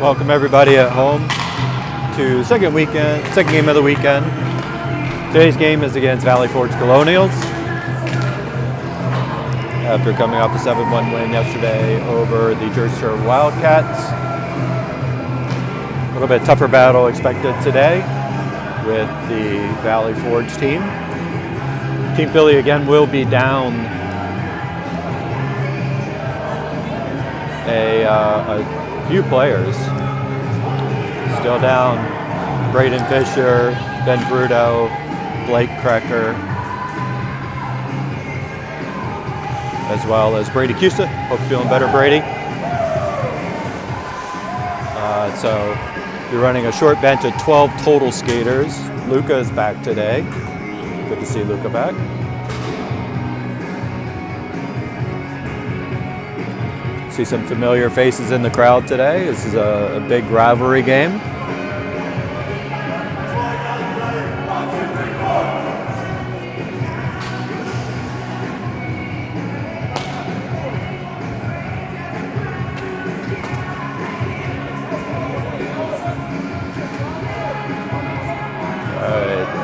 Welcome everybody at home to second game of the weekend. Today's game is against Valley Forge Colonials. After coming off a 7-1 win yesterday over the Jersey Shore Wildcats. A little bit tougher battle expected today with the Valley Forge team. Team Philly again will be down a few players. Still down Braden Fisher, Ben Bruto, Blake Krecker, as well as Brady Cusa. Hope you're feeling better, Brady. So you're running a short bench of 12 total skaters. Luca is back today. Good to see Luca back. See some familiar faces in the crowd today. This is a big rivalry game.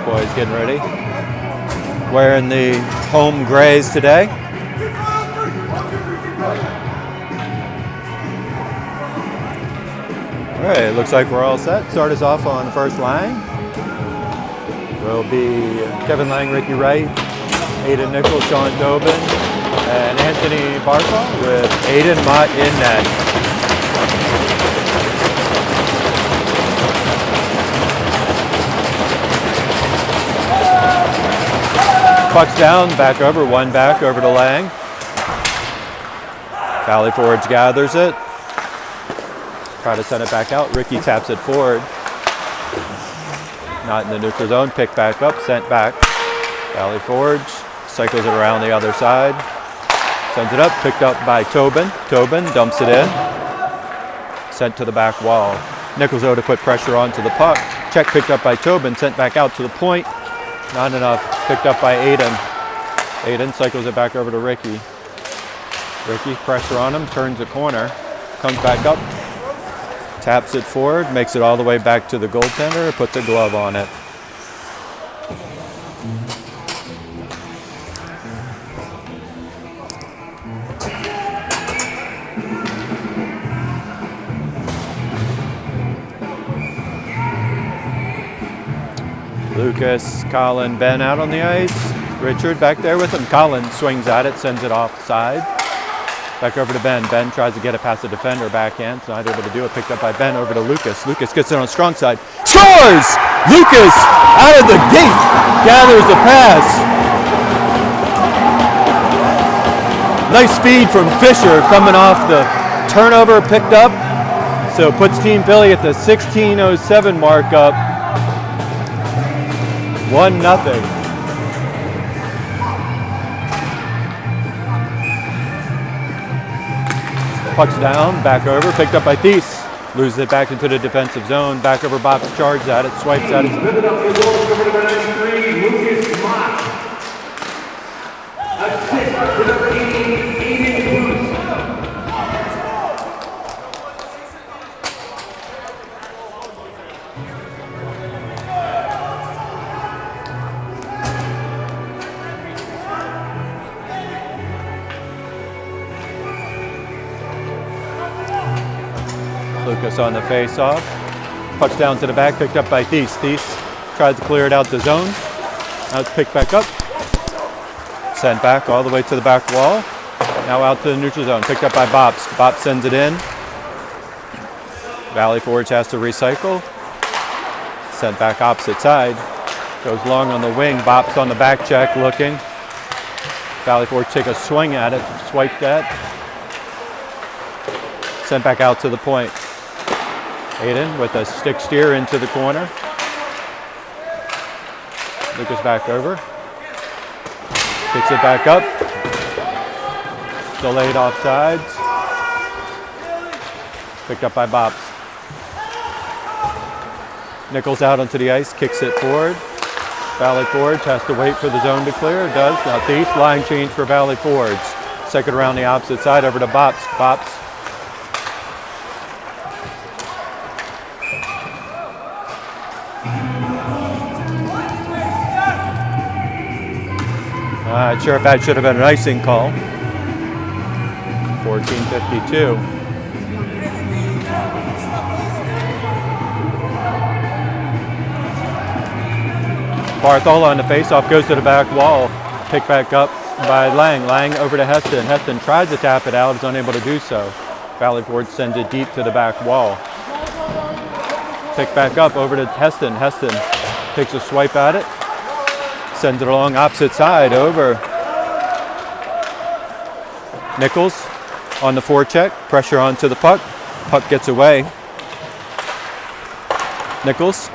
Boys getting ready. Wearing the home grays today. All right, looks like we're all set. Start us off on the first line. Will be Kevin Lang, Ricky Wright, Aiden Nichols, Sean Tobin, and Anthony Barkall with Aiden Mott in net. Puck's down, back over, one back over to Lang. Valley Forge gathers it. Try to send it back out. Ricky taps it forward. Not in the neutral zone. Picked back up, sent back. Valley Forge cycles it around the other side. Sends it up, picked up by Tobin. Tobin dumps it in. Sent to the back wall. Nichols to put pressure onto the puck. Check picked up by Tobin, sent back out to the point. Not enough. Picked up by Aiden. Aiden cycles it back over to Ricky. Ricky, pressure on him, turns the corner, comes back up, taps it forward, makes it all the way back to the goaltender, puts a glove on it. Lucas, Colin, Ben out on the ice. Richard back there with him. Colin swings at it, sends it offside. Back over to Ben. Ben tries to get it past the defender, backhand. Not able to do it. Picked up by Ben over to Lucas. Lucas gets it on the strong side. Scores! Lucas out of the gate gathers the pass. Nice speed from Fisher coming off the turnover picked up. So puts Team Philly at the 16:07 markup. 1-0. Puck's down, back over, picked up by Thies. Loses it back into the defensive zone. Back over, Bob's charged at it, swipes at it. Lucas on the face-off. Puck's down to the back, picked up by Thies. Thies tries to clear it out the zone. Now it's picked back up. Sent back all the way to the back wall. Now out to the neutral zone, picked up by Bops. Bops sends it in. Valley Forge has to recycle. Sent back opposite side. Goes long on the wing. Bops on the back check looking. Valley Forge take a swing at it, swipe that. Sent back out to the point. Aiden with a stick steer into the corner. Lucas back over. Picks it back up. Delayed offsides. Picked up by Bops. Nichols out onto the ice, kicks it forward. Valley Forge has to wait for the zone to clear. It does. Now Thies, line change for Valley Forge. Second around the opposite side over to Bops. Bops Not sure if that should have been an icing call. 14:52. Barthol on the faceoff goes to the back wall. Picked back up by Lang. Lang over to Heston. Heston tries to tap it out, is unable to do so. Valley Forge sends it deep to the back wall. Picked back up over to Heston. Heston takes a swipe at it. Sends it along opposite side over. Nichols on the forecheck. Pressure onto the puck. Puck gets away. Nichols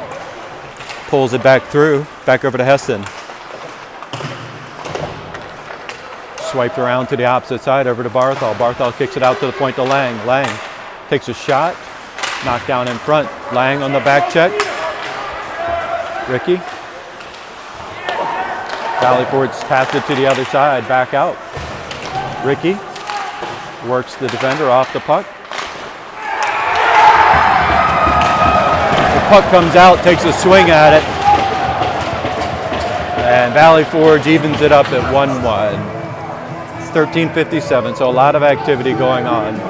pulls it back through. Back over to Heston. Swiped around to the opposite side over to Barthol. Barthol kicks it out to the point to Lang. Lang takes a shot. Knocked down in front. Lang on the back check. Ricky. Valley Forge passed it to the other side. Back out. Ricky works the defender off the puck. The puck comes out, takes a swing at it. And Valley Forge evens it up at 1-1. 13:57, so a lot of activity going on.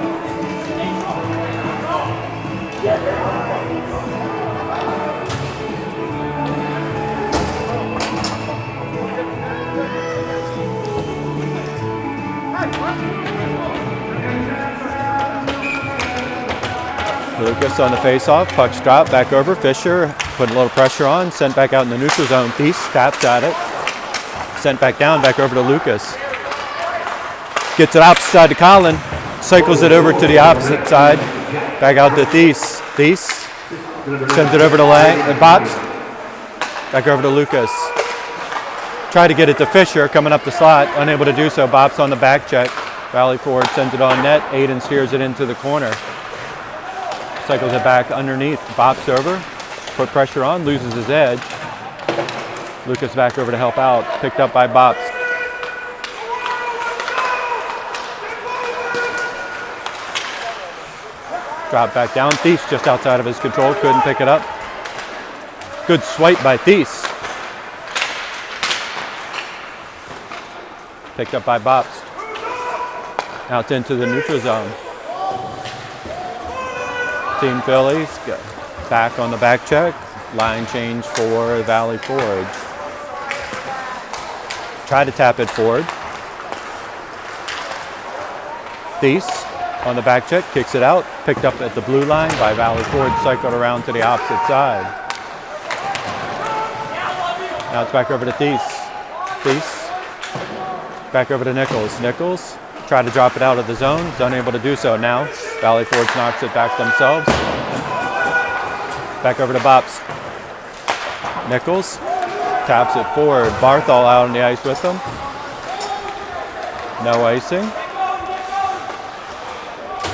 Lucas on the face-off, puck's dropped, back over, Fisher, put a little pressure on, sent back out in the neutral zone, Thies taps at it, sent back down, back over to Lucas. Gets it opposite side to Colin, cycles it over to the opposite side, back out to Thies. Thies sends it over to Lang, and Bops, back over to Lucas. Tried to get it to Fisher, coming up the slot, unable to do so, Bops on the back check. Valley Forge sends it on net, Aiden steers it into the corner. Cycles it back underneath, bops over, put pressure on, loses his edge. Lucas back over to help out, picked up by Bops. Drop back down, Thies just outside of his control, couldn't pick it up. Good swipe by Thies. Picked up by Bops. Out into the neutral zone. Team Phillies back on the back check. Line change for Valley Forge. Try to tap it forward. Thies on the back check, kicks it out. Picked up at the blue line by Valley Forge, cycled around to the opposite side. Now it's back over to Thies. Thies back over to Nichols. Nichols tried to drop it out of the zone, is unable to do so now. Valley Forge knocks it back themselves. Back over to Bops. Nichols taps it forward. Barthol out on the ice with them. No icing.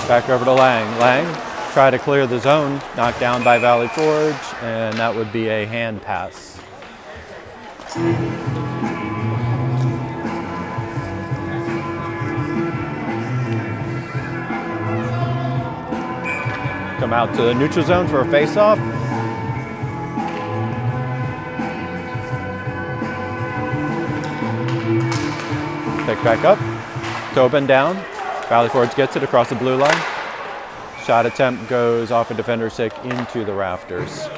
Back over to Lang. Lang tried to clear the zone, knocked down by Valley Forge, and that would be a hand pass. Come out to the neutral zone for a face-off. Pick back up. Tobin down. Valley Forge gets it across the blue line. Shot attempt goes off a defender's stick into the rafters.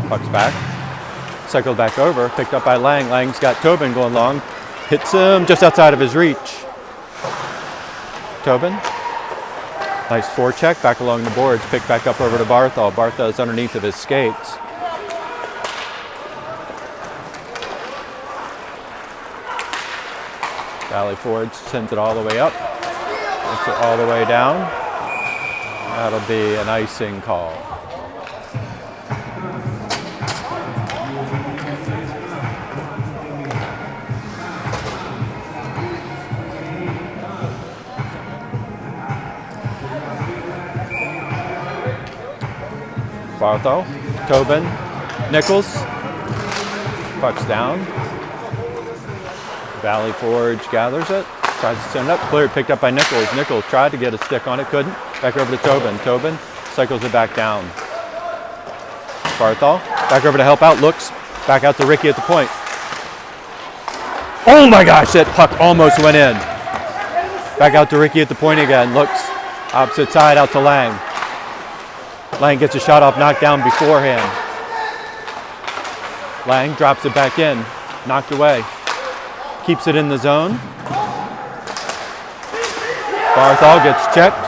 Puck's back. Cycled back over. Picked up by Lang. Lang's got Tobin going long. Hits him just outside of his reach. Tobin. Nice forecheck. Back along the boards. Picked back up over to Barthol. Barthol is underneath of his skates. Valley Forge sends it all the way up. Gets it all the way down. That'll be an icing call. Barthol, Tobin, Nichols, puck's down. Valley Forge gathers it. Tries to send it up. Cleared. Picked up by Nichols. Nichols tried to get a stick on it. Couldn't. Back over to Tobin. Tobin cycles it back down. Barthol. Back over to help out. Looks. Back out to Ricky at the point. Oh my gosh, that puck almost went in. Back out to Ricky at the point again. Looks. Opposite side out to Lang. Lang gets a shot off, knocked down beforehand. Lang drops it back in. Knocked away. Keeps it in the zone. Barthol gets checked.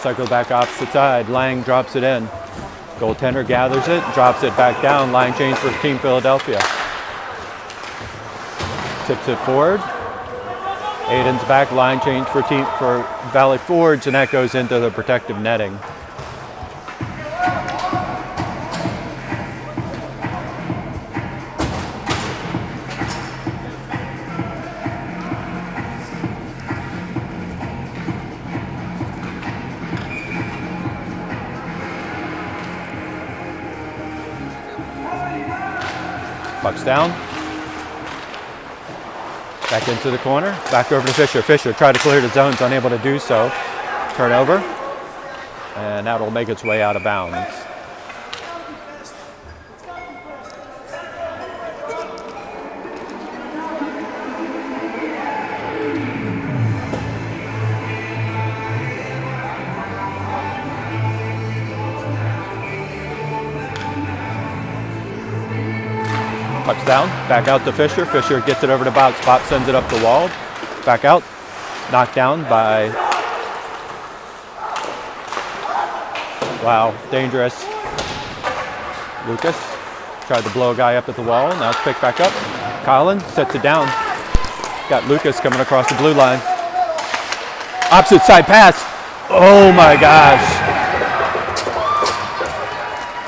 Cycle back opposite side. Lang drops it in. Goaltender gathers it, drops it back down. Line change for Team Philadelphia. Tips it forward. Aiden's back. Line change for Valley Forge, and that goes into the protective netting. Puck's down. Back into the corner. Back over to Fisher. Fisher tried to clear the zones, unable to do so. Turnover. And that'll make its way out of bounds. Puck's down, back out to Fisher. Fisher gets it over to Bob. Bob sends it up the wall. Back out. Knocked down by, wow, dangerous. Lucas tried to blow a guy up at the wall. Now it's picked back up. Collins sets it down. Got Lucas coming across the blue line. Opposite side pass. Oh my gosh.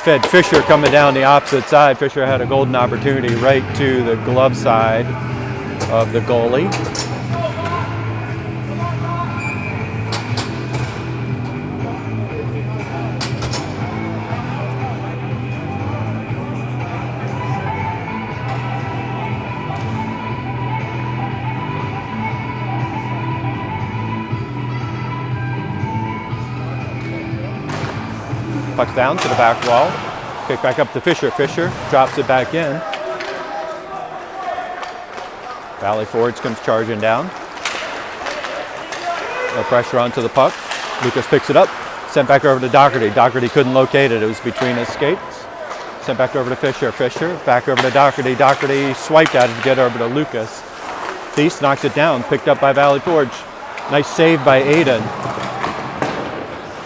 Fed Fisher coming down the opposite side. Fisher had a golden opportunity right to the glove side of the goalie. Puck's down to the back wall. Kick back up to Fisher. Fisher drops it back in. Valley Forge comes charging down. No pressure onto the puck. Lucas picks it up. Sent back over to Doherty. Doherty couldn't locate it. It was between his skates. Sent back over to Fisher. Fisher back over to Doherty. Doherty swiped at it to get over to Lucas. Thies knocks it down. Picked up by Valley Forge. Nice save by Aiden.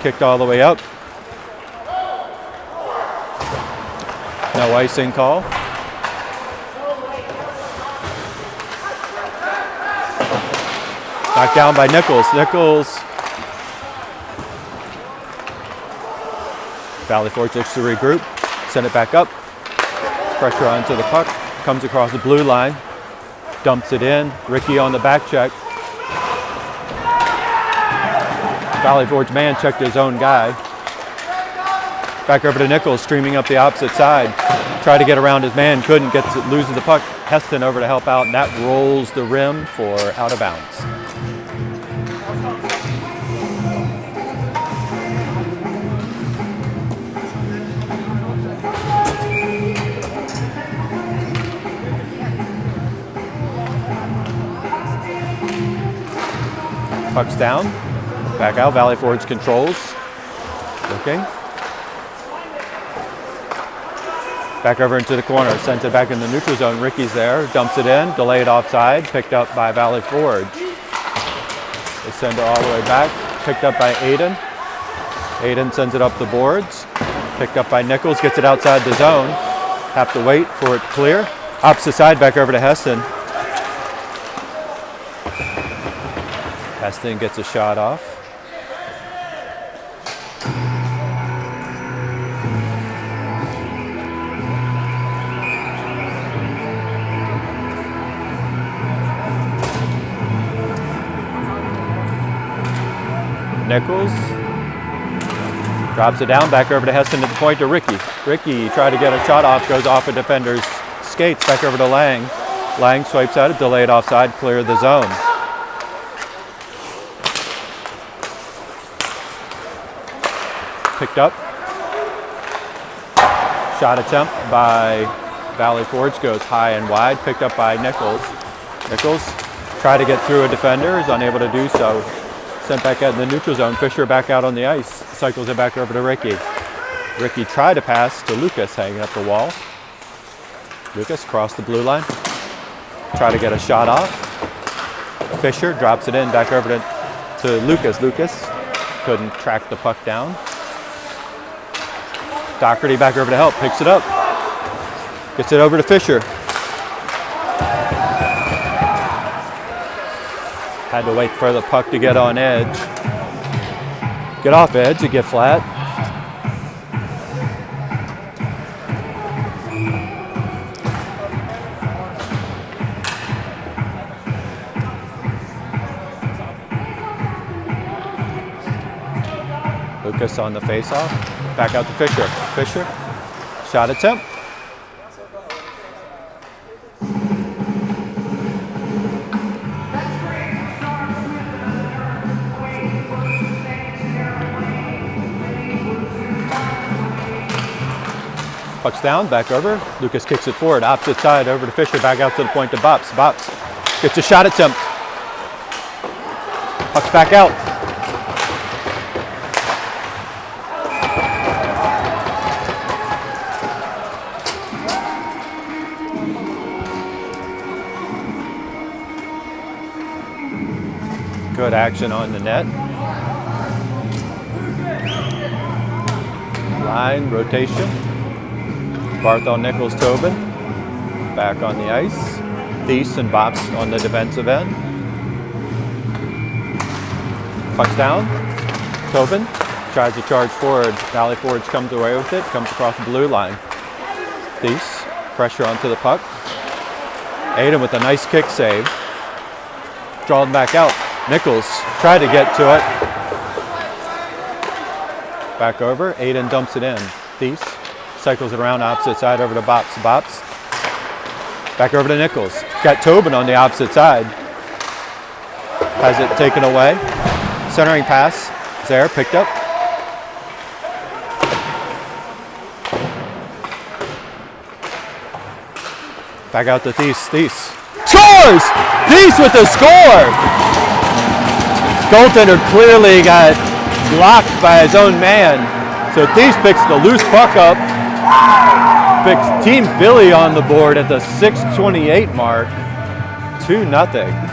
Kicked all the way up. No icing call. Knocked down by Nichols. Nichols. Valley Forge looks to regroup. Send it back up. Pressure onto the puck. Comes across the blue line. Dumps it in. Ricky on the back check. Valley Forge man checked his own guy. Back over to Nichols, streaming up the opposite side. Tried to get around his man, couldn't, loses the puck. Heston over to help out, and that rolls the rim for out of bounds. Puck's down. Back out, Valley Forge controls. Looking. Back over into the corner, sent it back in the neutral zone. Ricky's there, dumps it in, delayed offside, picked up by Valley Forge. They send it all the way back, picked up by Aiden. Aiden sends it up the boards, picked up by Nichols, gets it outside the zone. Have to wait for it to clear. Opposite side, back over to Heston. Heston gets a shot off. Nichols Drops it down, back over to Heston at the point to Ricky. Ricky tried to get a shot off, goes off a defender's skates, back over to Lang. Lang swipes at it, delayed offside, clear of the zone. Picked up. Shot attempt by Valley Forge goes high and wide, picked up by Nichols. Nichols tried to get through a defender, is unable to do so. Sent back out in the neutral zone. Fisher back out on the ice. Cycles it back over to Ricky. Ricky tried to pass to Lucas, hanging up the wall. Lucas crossed the blue line. Try to get a shot off. Fisher drops it in, back over to Lucas. Lucas couldn't track the puck down. Doherty back over to help, picks it up. Gets it over to Fisher. Had to wait for the puck to get on edge. Get off edge to get flat. Lucas on the face-off. Back out to Fisher. Fisher, shot attempt. Puck's down, back over. Lucas kicks it forward, opposite side, over to Fisher, back out to the point to Bops. Bops gets a shot attempt. Puck's back out. Good action on the net. Line rotation. Barthel, Nichols, Tobin back on the ice. Thies and Bops on the defensive end. Puck's down. Tobin tries to charge forward. Valley Forge comes away with it, comes across the blue line. Thies, pressure onto the puck. Aiden with a nice kick save. Drawn back out. Nichols tried to get to it. Back over. Aiden dumps it in. Thies cycles it around opposite side over to Bops. Bops. Back over to Nichols. Got Tobin on the opposite side. Has it taken away. Centering pass is there. Picked up. Back out to Thies. Thies scores! Thies with the score! Goaltender clearly got blocked by his own man. So Thies picks the loose puck up. Picks Team Philly on the board at the 6:28 mark. 2-0.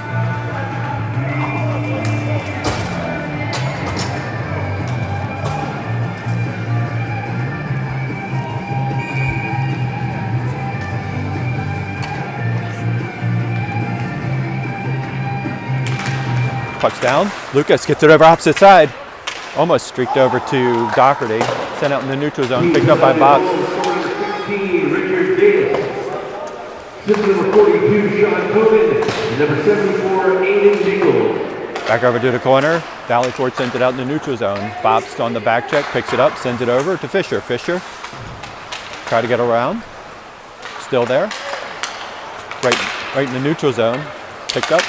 Puck's down. Lucas gets it over opposite side. Almost streaked over to Doherty. Sent out in the neutral zone. Picked up by Bob. Richard Dale. Number 42, Sean Tobin. Number 74, Aiden Nichols. Back over to the corner. Valley Forge sends it out in the neutral zone. Bob's on the back check. Picks it up. Sends it over to Fisher. Fisher. Try to get around. Still there. Right in the neutral zone. Picked up.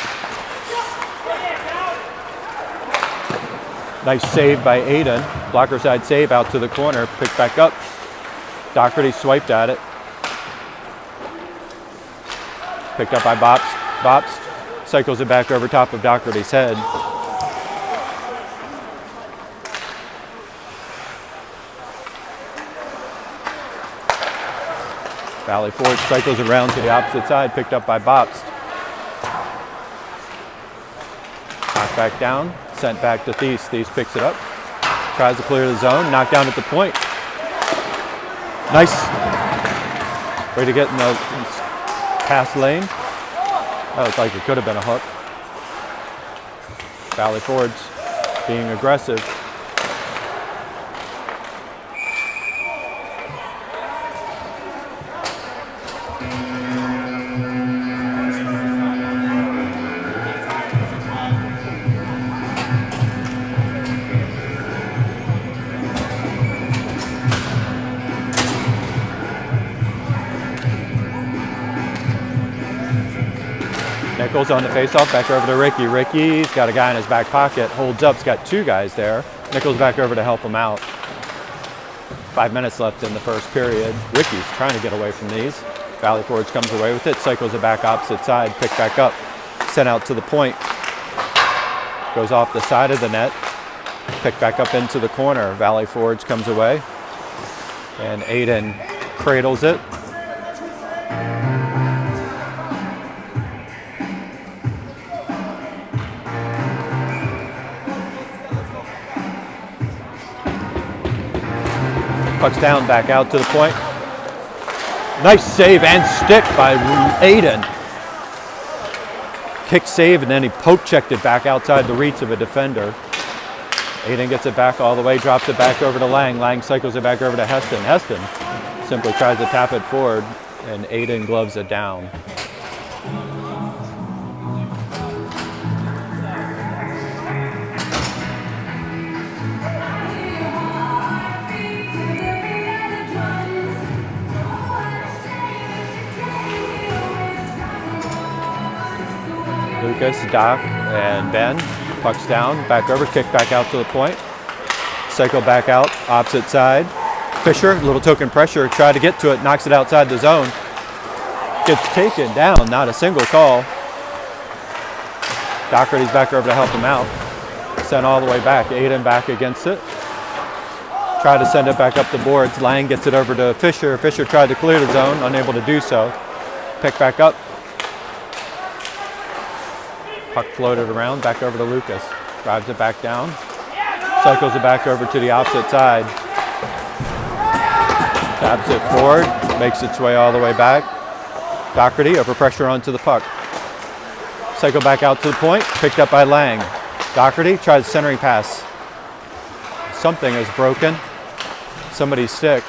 Nice save by Aiden. Blocker side save out to the corner. Picked back up. Doherty swiped at it. Picked up by Bops. Bops cycles it back over top of Doherty's head. Valley Forge cycles around to the opposite side. Picked up by Bops. Knocked back down. Sent back to Thies. Thies picks it up. Tries to clear the zone. Knocked down at the point. Nice way to get in the pass lane. That looked like it could have been a hook. Valley Forge being aggressive. Nichols on the faceoff, back over to Ricky. Ricky's got a guy in his back pocket, holds up, he's got two guys there. Nichols back over to help him out. 5 minutes left in the first period. Ricky's trying to get away from these. Valley Forge comes away with it, cycles it back opposite side, pick back up, sent out to the point. Goes off the side of the net, pick back up into the corner. Valley Forge comes away, and Aiden cradles it. Puck's down, back out to the point. Nice save and stick by Aiden. Kick save, and then he poke checked it back outside the reach of a defender. Aiden gets it back all the way, drops it back over to Lang. Lang cycles it back over to Heston. Heston simply tries to tap it forward, and Aiden gloves it down. Lucas, Doc, and Ben. Puck's down, back over, kick back out to the point. Cycle back out, opposite side. Fisher, little token pressure, try to get to it, knocks it outside the zone. Gets taken down, not a single call. Doherty's back over to help him out. Sent all the way back, Aiden back against it. Try to send it back up the boards. Lang gets it over to Fisher. Fisher tried to clear the zone, unable to do so. Pick back up. Puck floated around, back over to Lucas. Drives it back down. Cycles it back over to the opposite side. Taps it forward, makes its way all the way back. Doherty over pressure onto the puck. Cycle back out to the point, picked up by Lang. Doherty tries centering pass. Something is broken. Somebody's stick.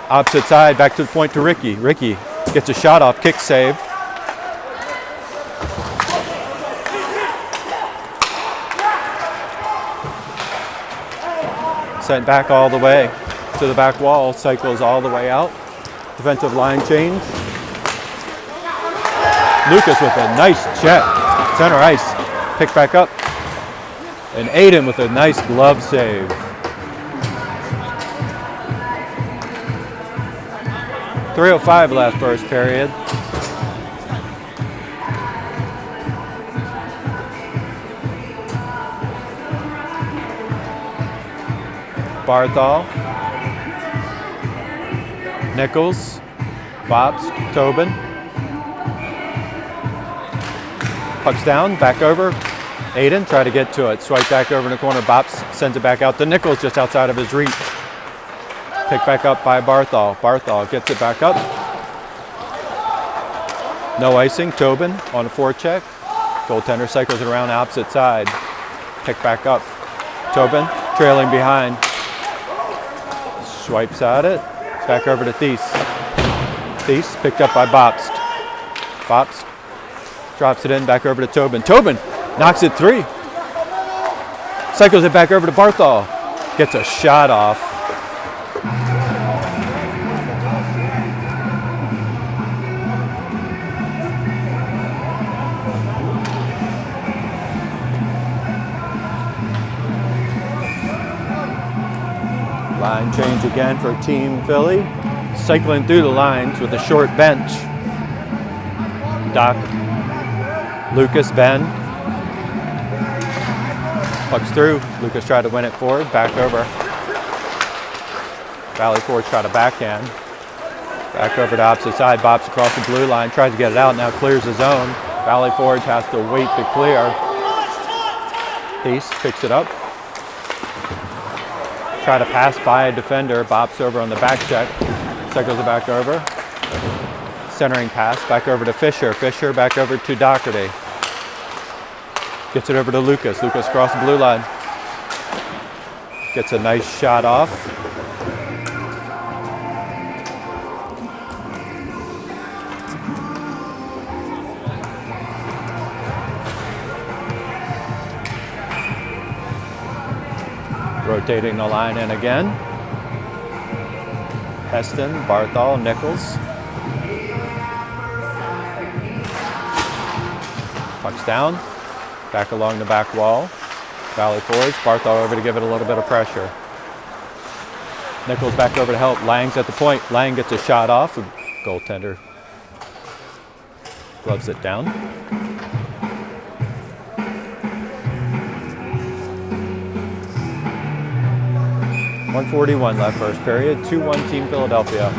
Opposite side, back to the point to Ricky. Ricky gets a shot off, kick save. Sent back all the way to the back wall, cycles all the way out. Defensive line change. Lucas with a nice check. Center ice, pick back up. And Aiden with a nice glove save. .305 left first period. Barthol, Nichols, Bobst, Tobin. Puck's down, back over. Aiden, try to get to it. Swipe back over in the corner. Bobst sends it back out to Nichols, just outside of his reach. Picked back up by Barthol. Barthol gets it back up. No icing. Tobin on a forecheck. Goaltender cycles it around the opposite side. Picked back up. Tobin trailing behind. Swipes at it. Back over to Thies. Thies picked up by Bobst. Bobst drops it in, back over to Tobin. Tobin knocks it three. Cycles it back over to Barthol. Gets a shot off. Line change again for Team Philly. Cycling through the lines with a short bench. Doc, Lucas, Ben. Puck's through. Lucas tried to win it forward, back over. Valley Forge tried to backhand. Back over to opposite side. Bobs across the blue line, tries to get it out, now clears the zone. Valley Forge has to wait to clear. Thies picks it up. Try to pass by a defender. Bops over on the back check. Cycles it back over. Centering pass back over to Fisher. Fisher back over to Doherty. Gets it over to Lucas. Lucas across the blue line. Gets a nice shot off. Rotating the line in again. Heston, Barthol, Nichols. Pucks down, back along the back wall. Valley Forge, Barthol over to give it a little bit of pressure. Nichols back over to help. Lang's at the point. Lang gets a shot off. Goaltender gloves it down. .141 left first period. 2-1 Team Philadelphia.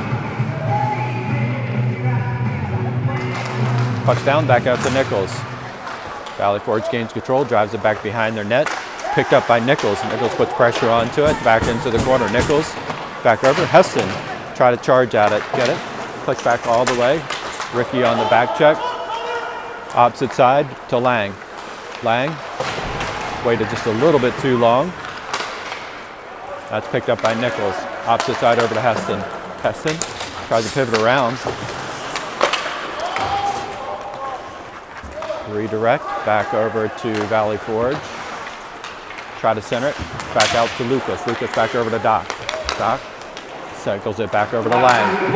Pucks down, back out to Nichols. Valley Forge gains control, drives it back behind their net. Picked up by Nichols. Nichols puts pressure onto it, back into the corner. Nichols back over. Heston try to charge at it. Get it. Push back all the way. Ricky on the back check. Opposite side to Lang. Lang waited just a little bit too long. That's picked up by Nichols. Opposite side over to Heston. Heston tries to pivot around. Redirect back over to Valley Forge. Try to center it. Back out to Lucas. Lucas back over to Doc. Doc cycles it back over to Lang.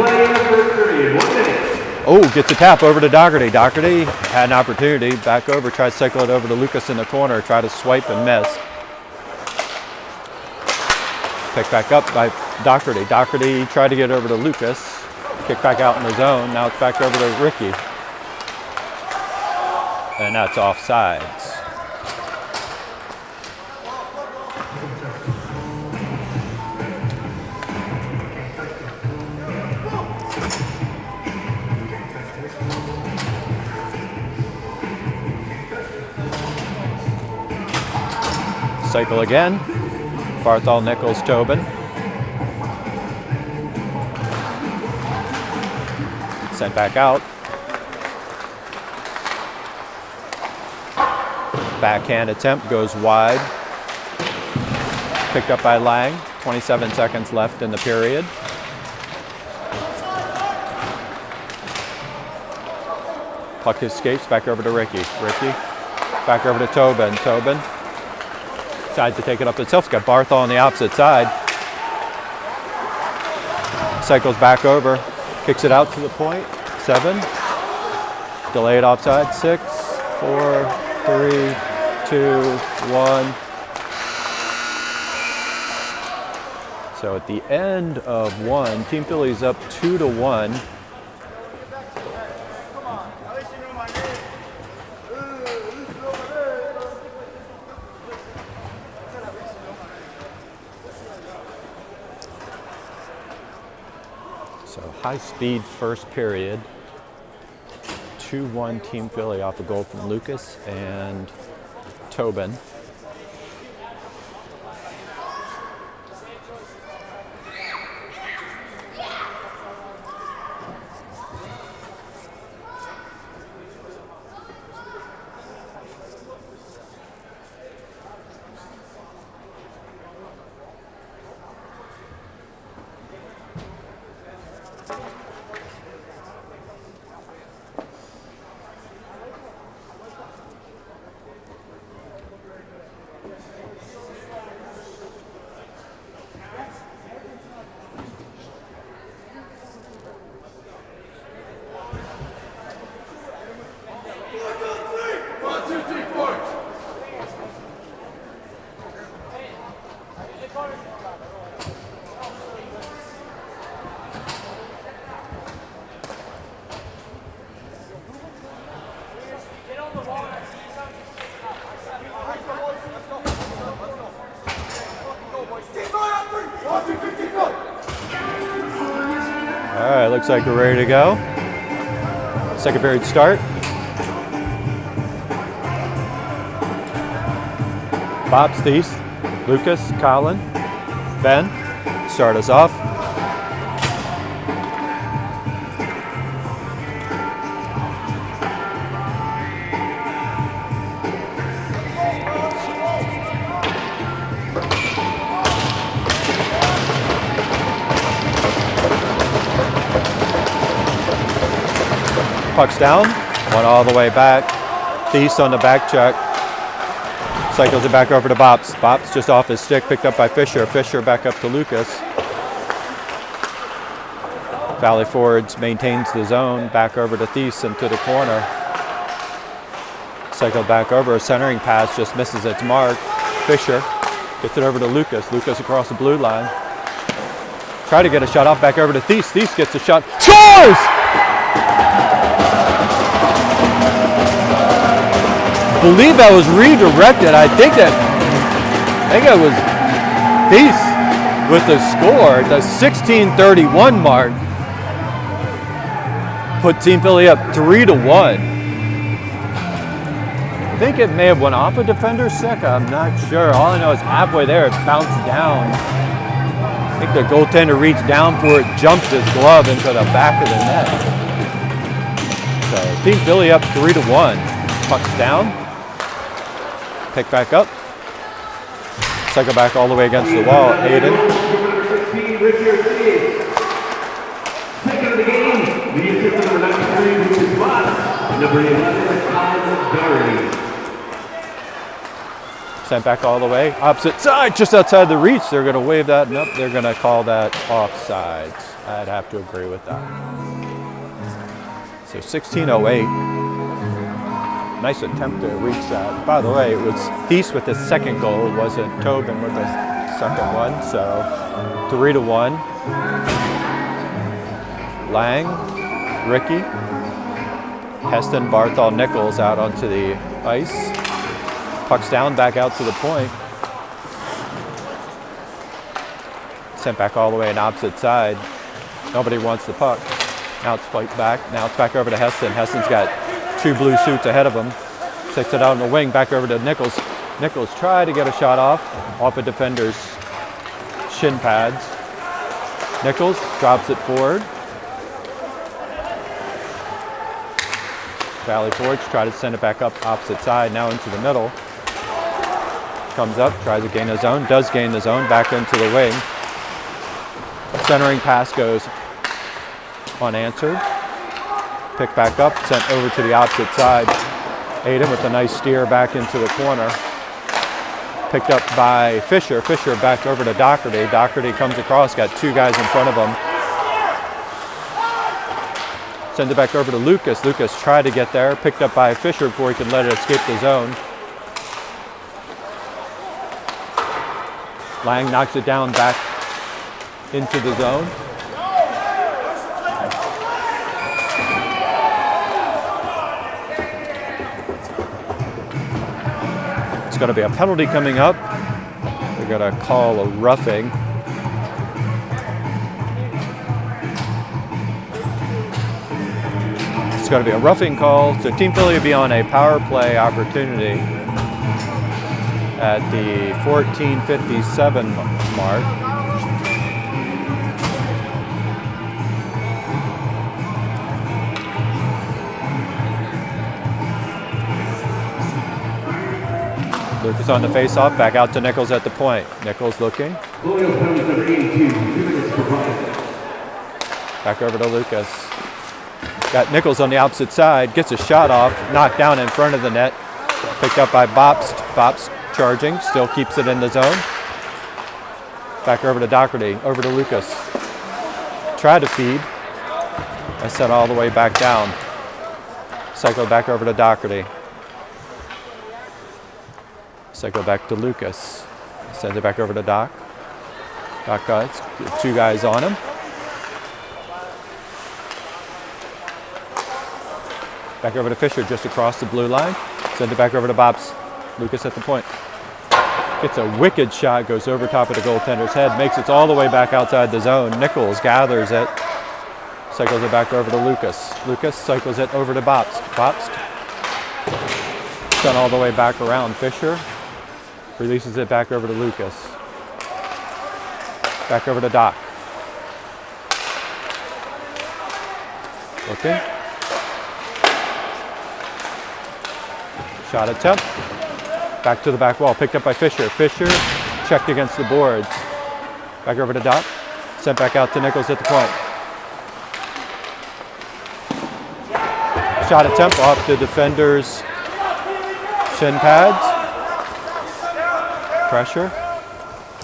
Oh, gets a tap over to Doherty. Doherty had an opportunity. Back over, tries to cycle it over to Lucas in the corner. Try to swipe and miss. Picked back up by Doherty. Doherty tried to get over to Lucas. Kick back out in the zone. Now it's back over to Ricky. And that's offsides. Cycle again. Barthol, Nichols, Tobin. Sent back out. Backhand attempt goes wide. Picked up by Lang. 27 seconds left in the period. Puck escapes back over to Ricky. Ricky back over to Tobin. Tobin decides to take it up himself. He's got Barthol on the opposite side. Cycles back over. Kicks it out to the point. 7. Delayed offside. 6, 4, 3, 2, 1. So at the end of 1, Team Philly's up 2-1. So high-speed first period. 2-1 Team Philly off a goal from Lucas and Tobin. All right, looks like we're ready to go. Second period start. Bob, Thies, Lucas, Colin, Ben, start us off. Puck's down, one all the way back. Thies on the back check. Cycles it back over to Bops. Bops just off his stick, picked up by Fisher. Fisher back up to Lucas. Valley Forge maintains the zone, back over to Thies into the corner. Cycle back over. A centering pass just misses its mark. Fisher gets it over to Lucas. Lucas across the blue line. Try to get a shot off. Back over to Thies. Thies gets a shot. Scores! Believe that was redirected. I think it was Thies with the score. The 16:31 mark put Team Philly up 3-1. I think it may have went off a defender's stick. I'm not sure. All I know is halfway there it bounced down. I think the goaltender reached down for it, jumped his glove into the back of the net. So Team Philly up 3-1. Puck's down. Pick back up. Cycle back all the way against the wall. Aiden. Second of the game, the assistant number 93, Lucas Watts. Number 11, Colin Doherty. Sent back all the way. Opposite side, just outside the reach. They're going to wave that. Nope, they're going to call that offsides. I'd have to agree with that. So 16:08. Nice attempt to reach that. By the way, it was Thies with his second goal. It wasn't Tobin with his second one. So 3-1. Lang, Ricky, Heston, Barthol, Nichols out onto the ice. Puck's down, back out to the point. Sent back all the way on opposite side. Nobody wants the puck. Now it's fight back. Now it's back over to Heston. Heston's got two blue suits ahead of him. Sticks it out on the wing, back over to Nichols. Nichols tried to get a shot off a defender's shin pads. Nichols drops it forward. Valley Forge try to send it back up opposite side, now into the middle. Comes up, tries to gain the zone, does gain the zone, back into the wing. Centering pass goes unanswered. Pick back up, sent over to the opposite side. Aiden with a nice steer back into the corner. Picked up by Fisher. Fisher back over to Doherty. Doherty comes across, got two guys in front of him. Sends it back over to Lucas. Lucas tried to get there, picked up by Fisher before he could let it escape the zone. Lang knocks it down back into the zone. It's going to be a penalty coming up. They're going to call a roughing. It's going to be a roughing call. So Team Philly will be on a power play opportunity at the 14:57 mark. Lucas on the face-off, back out to Nichols at the point. Nichols looking. Back over to Lucas. Got Nichols on the opposite side, gets a shot off, knocked down in front of the net. Picked up by Bopst. Bopst charging, still keeps it in the zone. Back over to Doherty, over to Lucas. Tried to feed. I sent all the way back down. Cycle back over to Doherty. Cycle back to Lucas. Send it back over to Doc. Doc got two guys on him. Back over to Fisher, just across the blue line. Send it back over to Bopst. Lucas at the point. Gets a wicked shot, goes over top of the goaltender's head, makes it all the way back outside the zone. Nichols gathers it, cycles it back over to Lucas. Lucas cycles it over to Bopst. Bopst sent all the way back around. Fisher releases it back over to Lucas. Back over to Doc. Looking. Shot attempt. Back to the back wall, picked up by Fisher. Fisher checked against the boards. Back over to Doc. Sent back out to Nichols at the point. Shot attempt off the defender's shin pads. Pressure.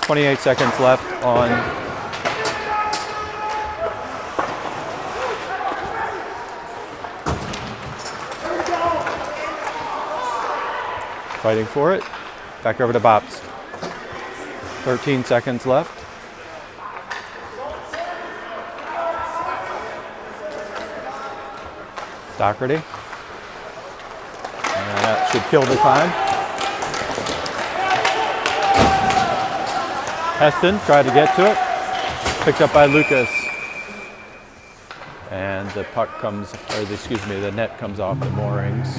28 seconds left on Fighting for it. Back over to Bops. 13 seconds left. Doherty. And that should kill the time. Heston tried to get to it. Picked up by Lucas. And the puck comes, or the net comes off the moorings.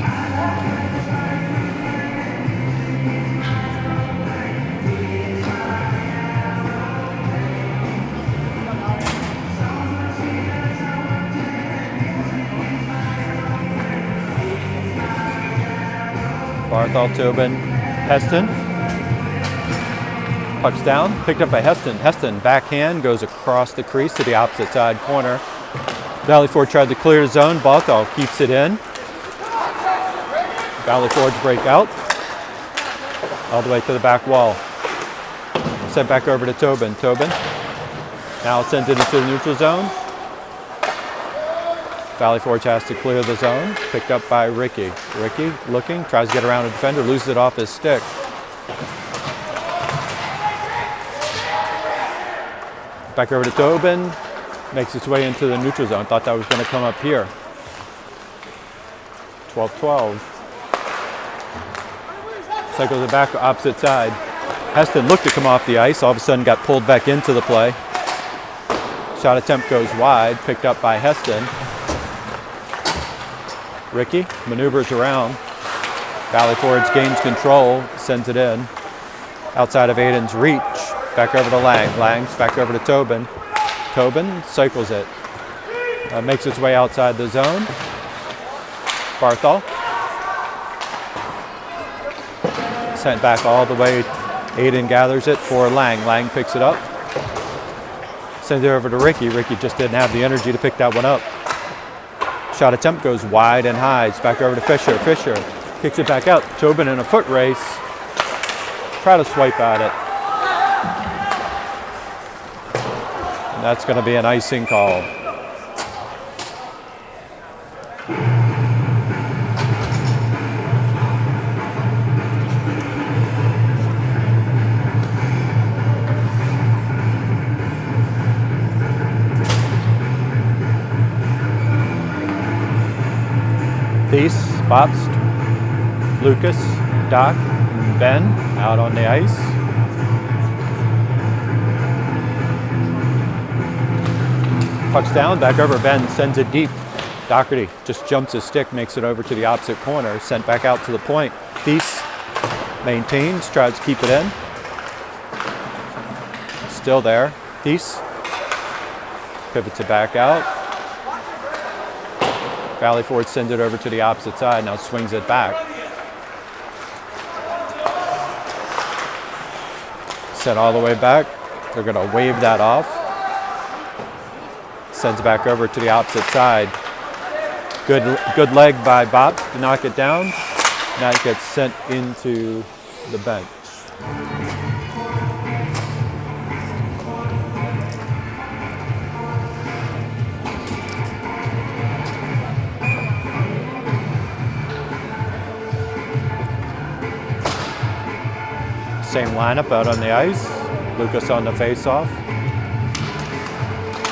Barthol, Tobin, Heston. Puck's down, picked up by Heston. Heston, backhand, goes across the crease to the opposite side corner. Valley Forge tried to clear the zone. Barthol keeps it in. Valley Forge break out. All the way to the back wall. Sent back over to Tobin. Tobin now sent it into the neutral zone. Valley Forge has to clear the zone. Picked up by Ricky. Ricky looking, tries to get around a defender, loses it off his stick. Back over to Tobin. Makes its way into the neutral zone. Thought that was going to come up here. 12-12. Cycles it back opposite side. Heston looked to come off the ice. All of a sudden got pulled back into the play. Shot attempt goes wide. Picked up by Heston. Ricky maneuvers around. Valley Forge gains control. Sends it in. Outside of Aiden's reach. Back over to Lang. Lang's back over to Tobin. Tobin cycles it. Makes its way outside the zone. Barthol. Sent back all the way. Aiden gathers it for Lang. Lang picks it up. Sends it over to Ricky. Ricky just didn't have the energy to pick that one up. Shot attempt goes wide and high. It's back over to Fisher. Fisher kicks it back out. Tobin in a foot race. Try to swipe at it. That's going to be an icing call. Thies, Bobst, Lucas, Doc, and Ben out on the ice. Puck's down, back over. Ben sends it deep. Doherty just jumps his stick, makes it over to the opposite corner. Sent back out to the point. Thies maintains, tries to keep it in. Still there. Thies pivots it back out. Valley Forge sends it over to the opposite side. Now swings it back. Sent all the way back. They're going to wave that off. Sends it back over to the opposite side. Good leg by Bob to knock it down. Now it gets sent into the bench. Same lineup out on the ice. Lucas on the face-off.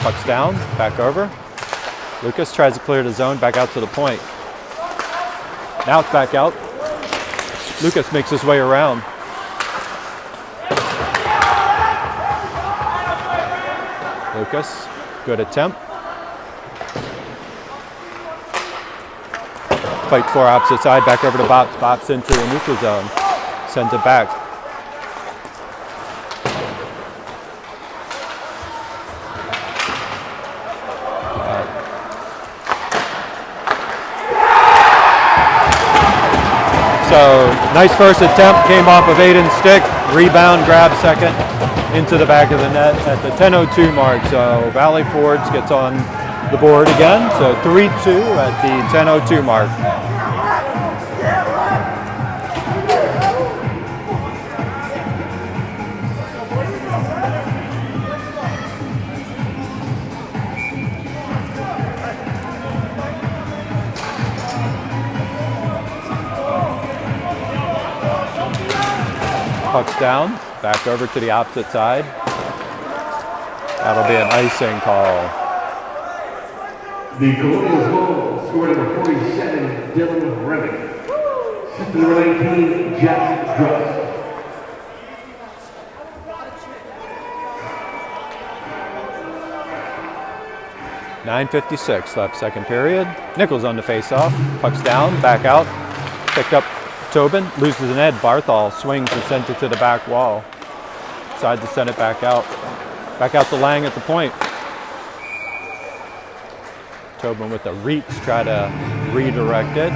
Puck's down, back over. Lucas tries to clear the zone, back out to the point. Now it's back out. Lucas makes his way around. Lucas, good attempt. Fight for opposite side, back over to Bops. Bops into the neutral zone. Sends it back. So nice first attempt, came off of Aiden's stick, rebound, grab second into the back of the net at the 10:02 mark. So Valley Forge gets on the board again. So 3-2 at the 10:02 mark. Puck's down, back over to the opposite side. That'll be an icing call. The Colonials goal, scored number 47, Dylan Remick. Assistant number 19, Jeff Druss. .9:56 left second period. Nichols on the face-off. Puck's down, back out. Picked up Tobin, loses an Ed. Barthol swings and sends it to the back wall. Decides to send it back out. Back out to Lang at the point. Tobin with the reach, try to redirect it.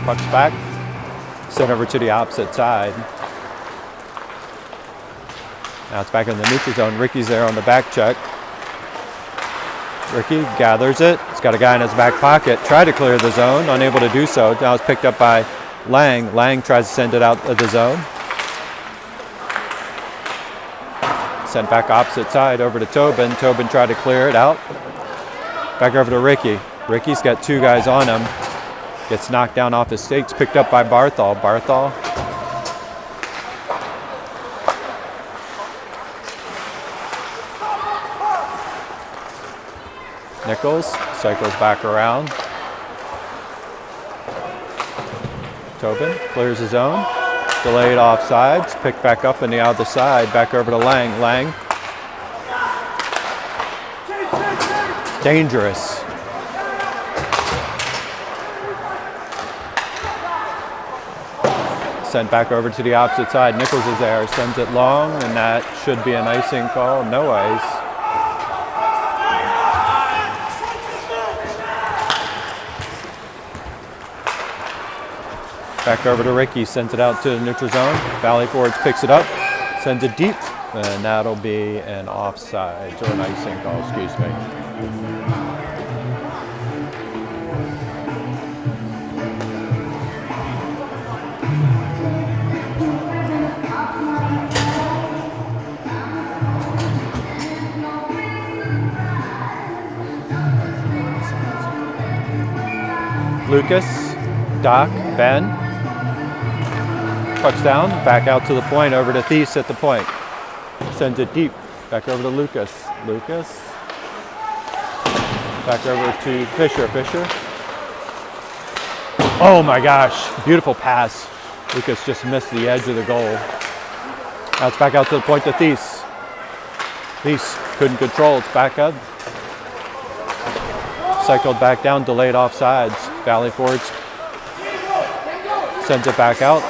Puck's back. Sent over to the opposite side. Now it's back in the neutral zone. Ricky's there on the back check. Ricky gathers it. He's got a guy in his back pocket. Tried to clear the zone, unable to do so. Now it's picked up by Lang. Lang tries to send it out of the zone. Sent back opposite side over to Tobin. Tobin tried to clear it out. Back over to Ricky. Ricky's got two guys on him. Gets knocked down off his stakes, picked up by Barthol. Barthol. Nichols cycles back around. Tobin clears his own. Delayed offsides, picked back up on the other side, back over to Lang. Lang. Dangerous. Sent back over to the opposite side. Nichols is there, sends it long, and that should be an icing call. No ice. Back over to Ricky, sends it out to the neutral zone. Valley Forge picks it up, sends it deep, and that'll be an offside, or an icing call, excuse me. Lucas, Doc, Ben. Puck's down, back out to the point, over to Thies at the point. Sends it deep, back over to Lucas. Lucas. Back over to Fisher. Fisher. Oh my gosh, beautiful pass. Lucas just missed the edge of the goal. Now it's back out to the point to Thies. Thies couldn't control, it's back up. Cycled back down, delayed offsides. Valley Forge sends it back out,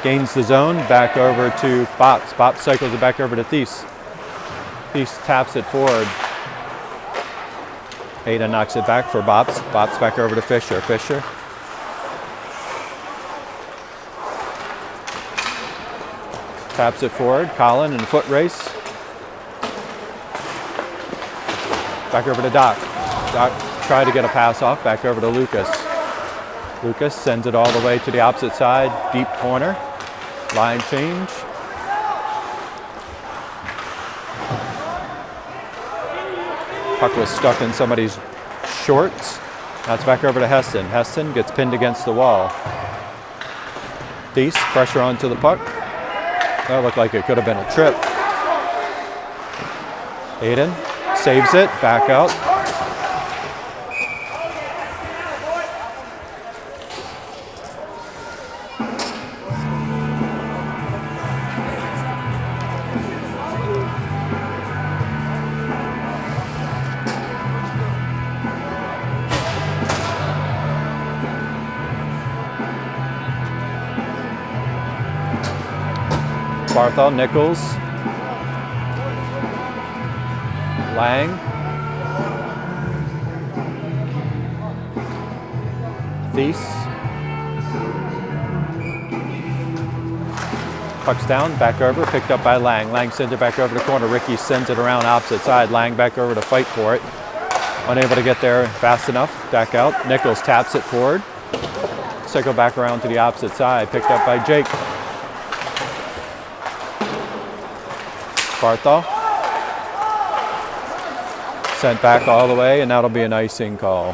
gains the zone, back over to Bops. Bops cycles it back over to Thies. Thies taps it forward. Ada knocks it back for Bops. Bops back over to Fisher. Fisher. Taps it forward. Colin in a foot race. Back over to Doc. Doc tried to get a pass off, back over to Lucas. Lucas sends it all the way to the opposite side, deep corner. Line change. Puck was stuck in somebody's shorts. Now it's back over to Heston. Heston gets pinned against the wall. Thies, pressure onto the puck. That looked like it could have been a trip. Aiden saves it, back out. Barthol, Nichols, Lang, Thies. Puck's down, back over, picked up by Lang. Lang sends it back over the corner. Ricky sends it around opposite side. Lang back over to fight for it. Unable to get there fast enough. Back out. Nichols taps it forward. Cycle back around to the opposite side. Picked up by Jake. Barthol Sent back all the way, and that'll be an icing call.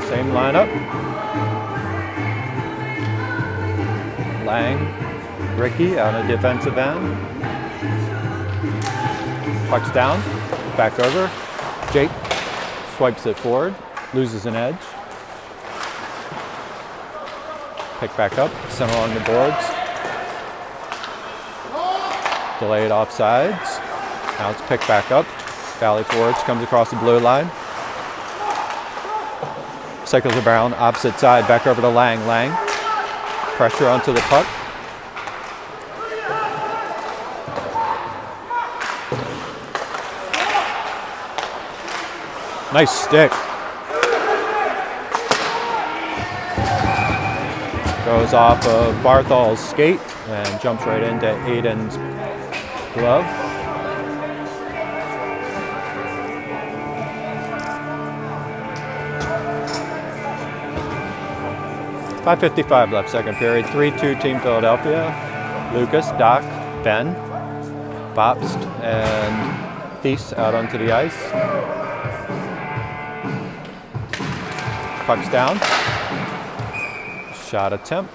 Same lineup. Lang, Ricky on a defensive end. Pucks down, back over. Jake swipes it forward, loses an edge. Pick back up, sent along the boards. Delayed offsides. Now it's picked back up. Valley forwards, comes across the blue line. Cycles around, opposite side, back over to Lang. Lang, pressure onto the puck. Nice stick. Goes off of Barthol's skate and jumps right into Aiden's glove. .5:55 left, second period. 3-2 Team Philadelphia. Lucas, Doc, Ben, Bobst, and Thies out onto the ice. Pucks down. Shot attempt.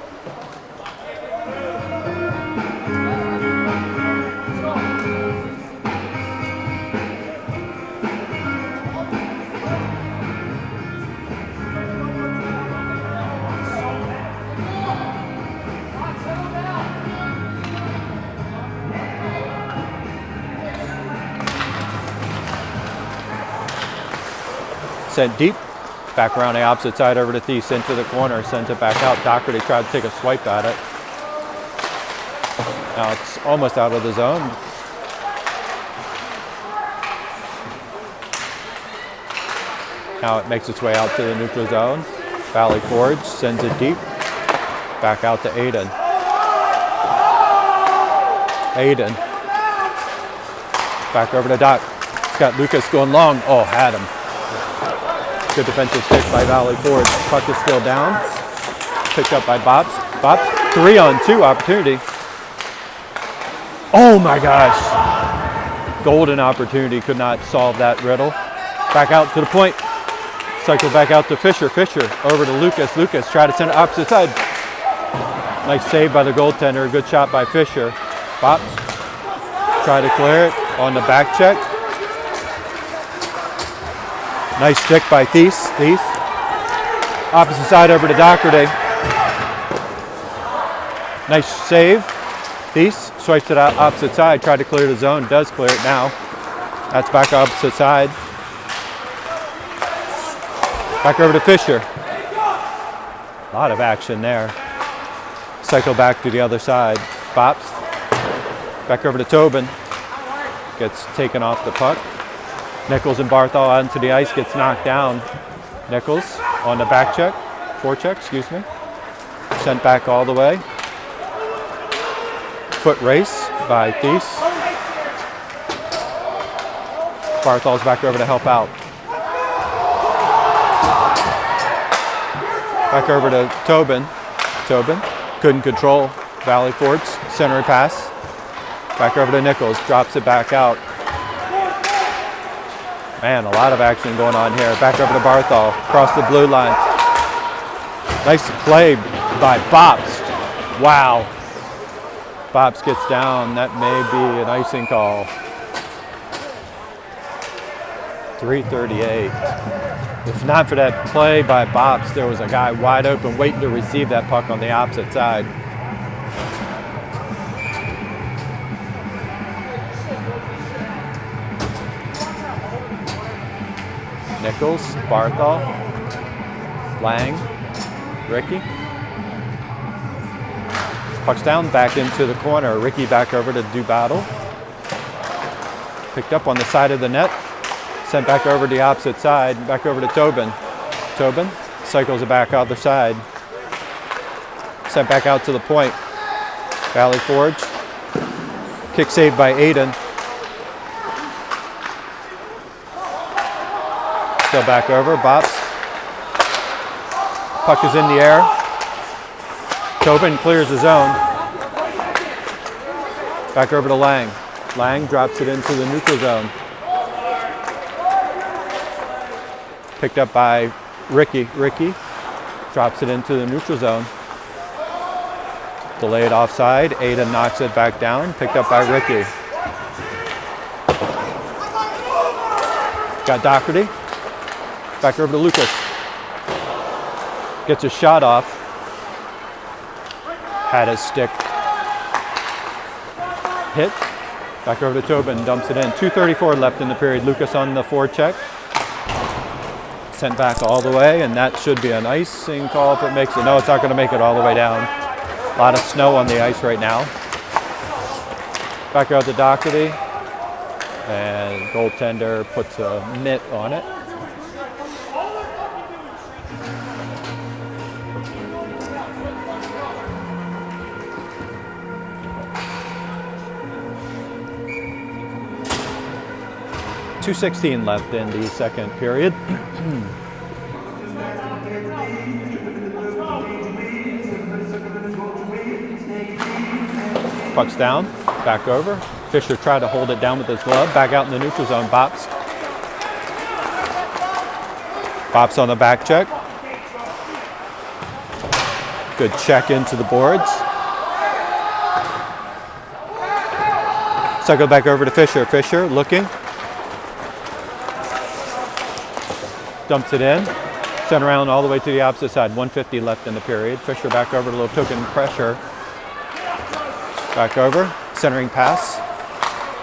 Sent deep. Back around the opposite side over to Thies, into the corner, sent it back out. Doherty tried to take a swipe at it. Now it's almost out of the zone. Now it makes its way out to the neutral zone. Valley forwards, sends it deep. Back out to Aiden. Aiden. Back over to Doc. He's got Lucas going long. Oh, had him. Good defensive stick by Valley forwards. Puck is still down. Picked up by Bops. Bops, 3-on-2 opportunity. Oh my gosh. Golden opportunity, could not solve that riddle. Back out to the point. Cycle back out to Fisher. Fisher over to Lucas. Lucas try to send it opposite side. Nice save by the goaltender. Good shot by Fisher. Bops try to clear it on the back check. Nice stick by Thies. Thies. Opposite side over to Doherty. Nice save. Thies swipes it out opposite side. Tried to clear the zone. Does clear it now. That's back opposite side. Back over to Fisher. A lot of action there. Cycle back to the other side. Bops. Back over to Tobin. Gets taken off the puck. Nichols and Barthol onto the ice, gets knocked down. Nichols on the back check, forecheck, excuse me. Sent back all the way. Foot race by Thies. Barthol's back over to help out. Back over to Tobin. Tobin couldn't control Valley forwards, center pass. Back over to Nichols, drops it back out. Man, a lot of action going on here. Back over to Barthol, across the blue line. Nice play by Bobst. Wow. Bobst gets down. That may be an icing call. 3:38. If not for that play by Bobst, there was a guy wide open waiting to receive that puck on the opposite side. Nichols, Barthol, Lang, Ricky. Puck's down, back into the corner. Ricky back over to do battle. Picked up on the side of the net. Sent back over to the opposite side. Back over to Tobin. Tobin cycles it back other side. Sent back out to the point. Valley forwards. Kick saved by Aiden. still back over, bops. Puck is in the air. Tobin clears the zone. Back over to Lang. Lang drops it into the neutral zone. Picked up by Ricky. Ricky drops it into the neutral zone. Delayed offside. Aiden knocks it back down. Picked up by Ricky. Got Doherty. Back over to Lucas. Gets a shot off. Had his stick hit. Back over to Tobin. Dumps it in. 2:34 left in the period. Lucas on the forecheck. Sent back all the way, and that should be an icing call if it makes it. No, it's not going to make it all the way down. A lot of snow on the ice right now. Back out to Doherty. And goaltender puts a mitt on it. .216 left in the second period. Puck's down, back over. Fisher tried to hold it down with his glove. Back out in the neutral zone, bops. Bops on the back check. Good check into the boards. Cycle back over to Fisher. Fisher looking. Dumps it in. Sent around all the way to the opposite side. 150 left in the period. Fisher back over to a little token pressure. Back over. Centering pass.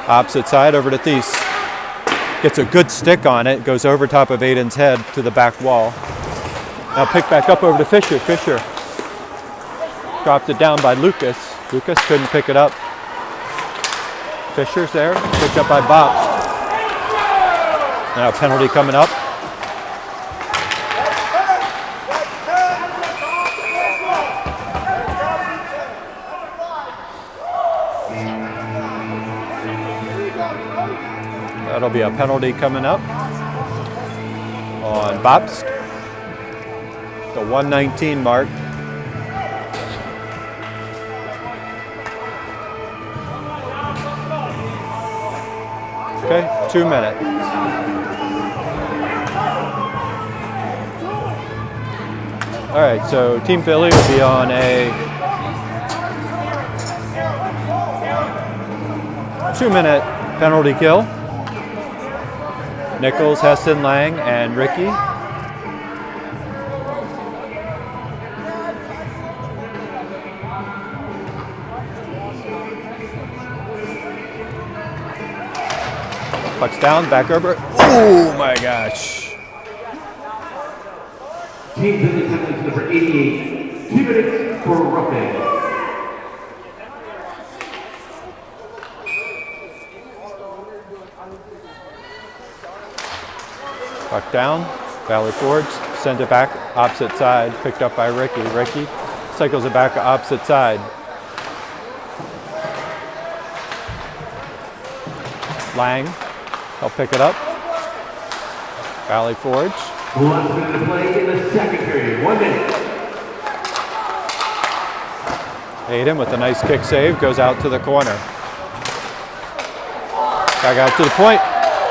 Opposite side over to Thies. Gets a good stick on it. Goes over top of Aiden's head to the back wall. Now pick back up over to Fisher. Fisher drops it down by Lucas. Lucas couldn't pick it up. Fisher's there. Picked up by Bops. Now penalty coming up. That'll be a penalty coming up on Bops. The 119 mark. Okay, 2 minutes. All right, so Team Philly will be on a 2-minute penalty kill. Nichols, Heston, Lang, and Ricky. Puck's down, back over. Oh my gosh. Team Philly penalty number 88. 2 minutes for roughing. Puck down, Valley Forge, send it back, opposite side, picked up by Ricky. Ricky cycles it back opposite side. Lang, he'll pick it up. Valley Forge. Last minute to play in the second period, 1 minute. Aiden with a nice kick save, goes out to the corner. Back out to the point,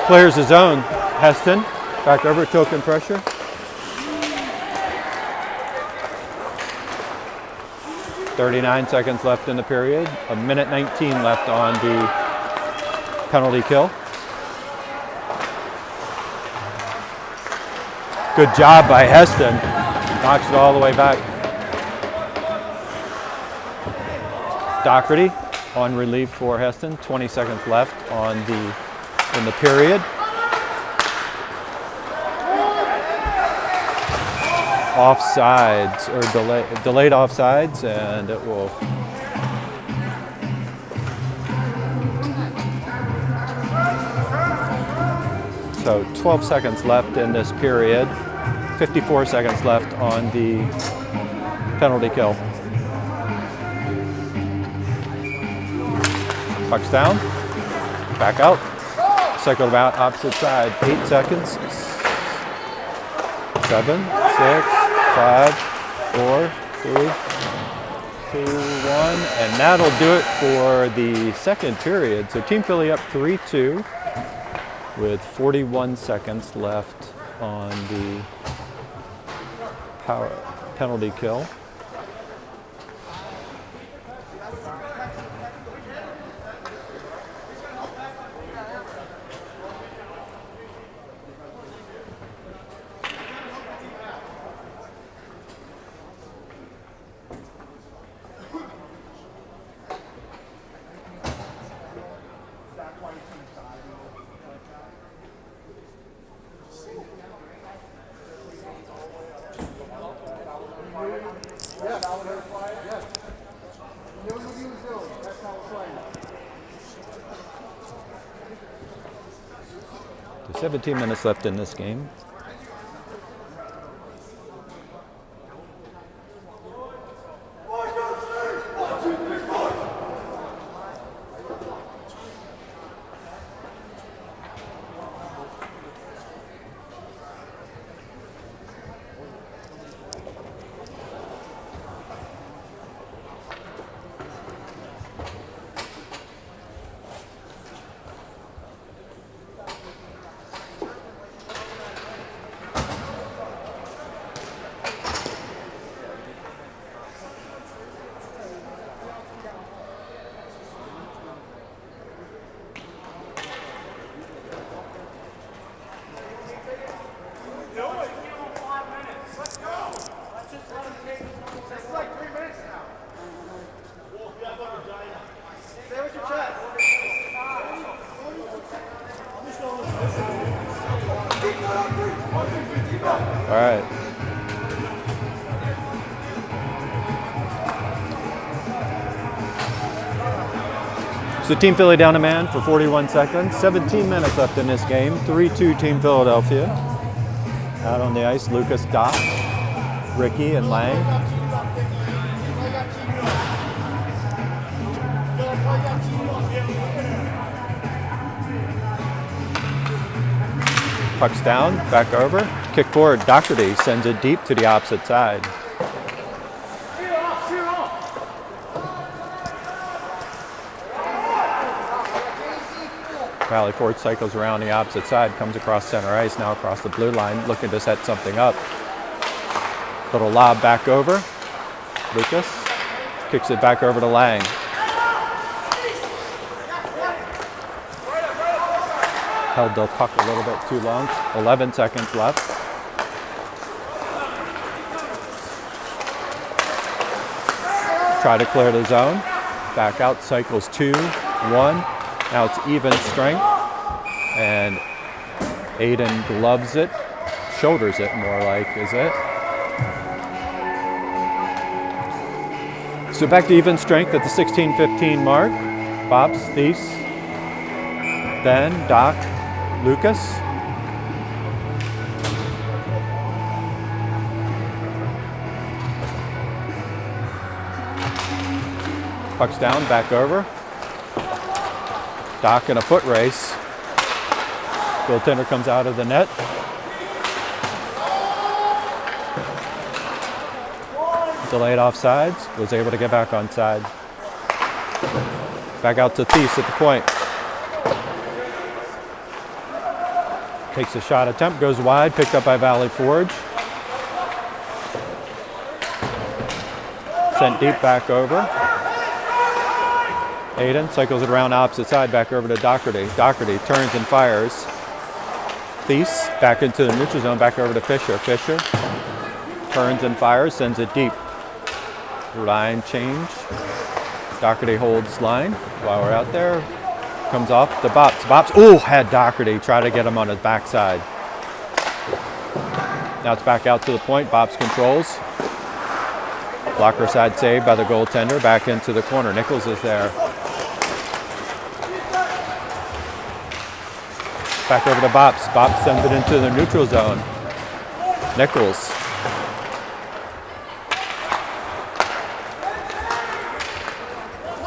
clears his zone. Heston. Back over, token pressure. .39 seconds left in the period. 1:19 left on the penalty kill. Good job by Heston. Knocks it all the way back. Doherty on relief for Heston. 20 seconds left in the period. Offsides, or delayed offsides, and it will so 12 seconds left in this period, 54 seconds left on the penalty kill. Puck's down, back out, cycled about opposite side, 8 seconds. 7, 6, 5, 4, 3, 2, 1. And that'll do it for the second period. So Team Philly up 3-2 with 41 seconds left on the power penalty kill. There's 17 minutes left in this game. All right. So Team Philly down a man for 41 seconds. 17 minutes left in this game. 3-2 Team Philadelphia. Out on the ice, Lucas, Doc, Ricky, and Lang. Puck's down, back over. Kick forward, Doherty sends it deep to the opposite side. Valley Forge cycles around the opposite side, comes across center ice, now across the blue line, looking to set something up. Little lob back over. Lucas kicks it back over to Lang. Held the puck a little bit too long. 11 seconds left. Try to clear the zone. Back out, cycles 2, 1. Now it's even strength. And Aiden gloves it. Shoulders it more like, is it? So back to even strength at the 16-15 mark. Bob's, Thies. Then Doc, Lucas. Puck's down, back over. Doc in a foot race. Goaltender comes out of the net. Delayed offsides, was able to get back on side. Back out to Thies at the point. Takes a shot attempt, goes wide, picked up by Valley Forge. Sent deep back over. Aiden cycles it around opposite side, back over to Doherty. Doherty turns and fires. Thies back into the neutral zone, back over to Fisher. Fisher turns and fires, sends it deep. Line change. Doherty holds line while we're out there. Comes off the Bops. Bops, had Doherty try to get him on his backside. Now it's back out to the point. Bops controls. Blocker side save by the goaltender. Back into the corner. Nichols is there. Back over to Bops. Bops sends it into the neutral zone. Nichols.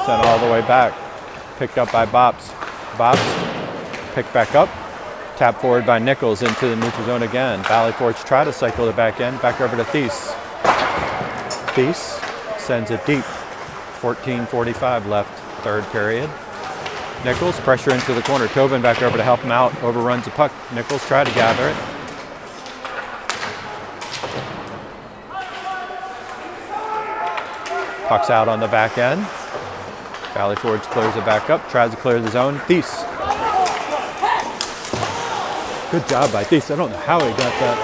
Sent all the way back. Picked up by Bops. Bops picked back up. Tap forward by Nichols into the neutral zone again. Valley Forge try to cycle it back in. Back over to Thies. Thies sends it deep. 14:45 left, third period. Nichols, pressure into the corner. Tobin back over to help him out. Overruns the puck. Nichols try to gather it. Puck's out on the back end. Valley Forge clears it back up. Tries to clear the zone. Thies. Good job by Thies. I don't know how he got that.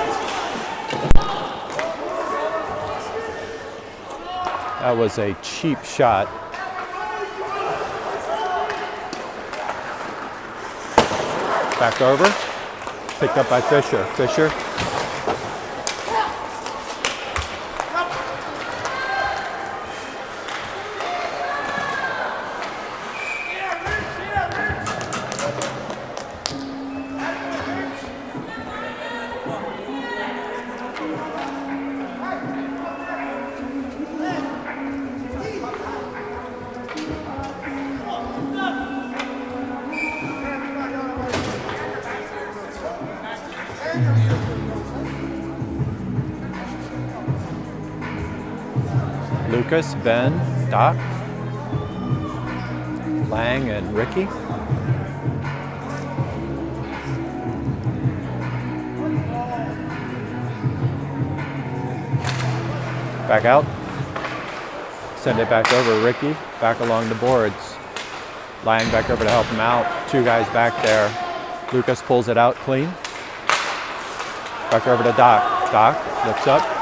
That was a cheap shot. Back over. Picked up by Fisher. Fisher. Lucas, Ben, Doc, Lang, and Ricky. Back out. Send it back over. Ricky, back along the boards. Lang back over to help him out. Two guys back there. Lucas pulls it out clean. Back over to Doc. Doc lifts up.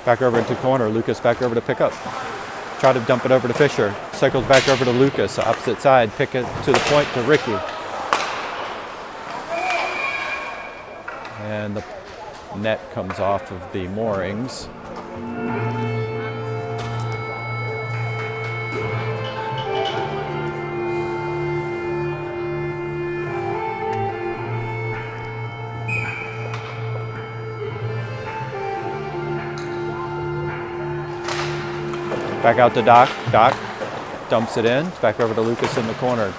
Back over into corner. Lucas back over to pick up. Try to dump it over to Fisher. Cycles back over to Lucas. Opposite side. Pick it to the point to Ricky. And the net comes off of the moorings. Back out to Doc. Doc dumps it in. Back over to Lucas in the corner.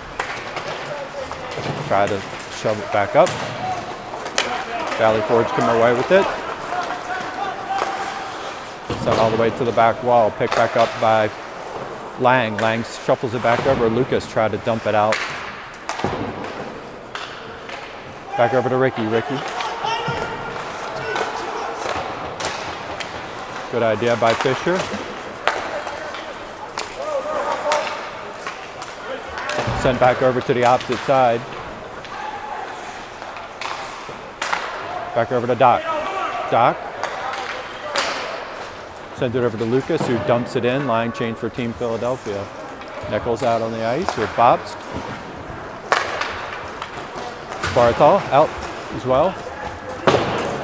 Try to shove it back up. Valley Forge come away with it. Sent all the way to the back wall. Picked back up by Lang. Lang shuffles it back over. Lucas tried to dump it out. Back over to Ricky. Ricky. Good idea by Fisher. Sent back over to the opposite side. Back over to Doc. Doc. Sends it over to Lucas, who dumps it in. Line change for Team Philadelphia. Nichols out on the ice with Bobst. Barthol out as well.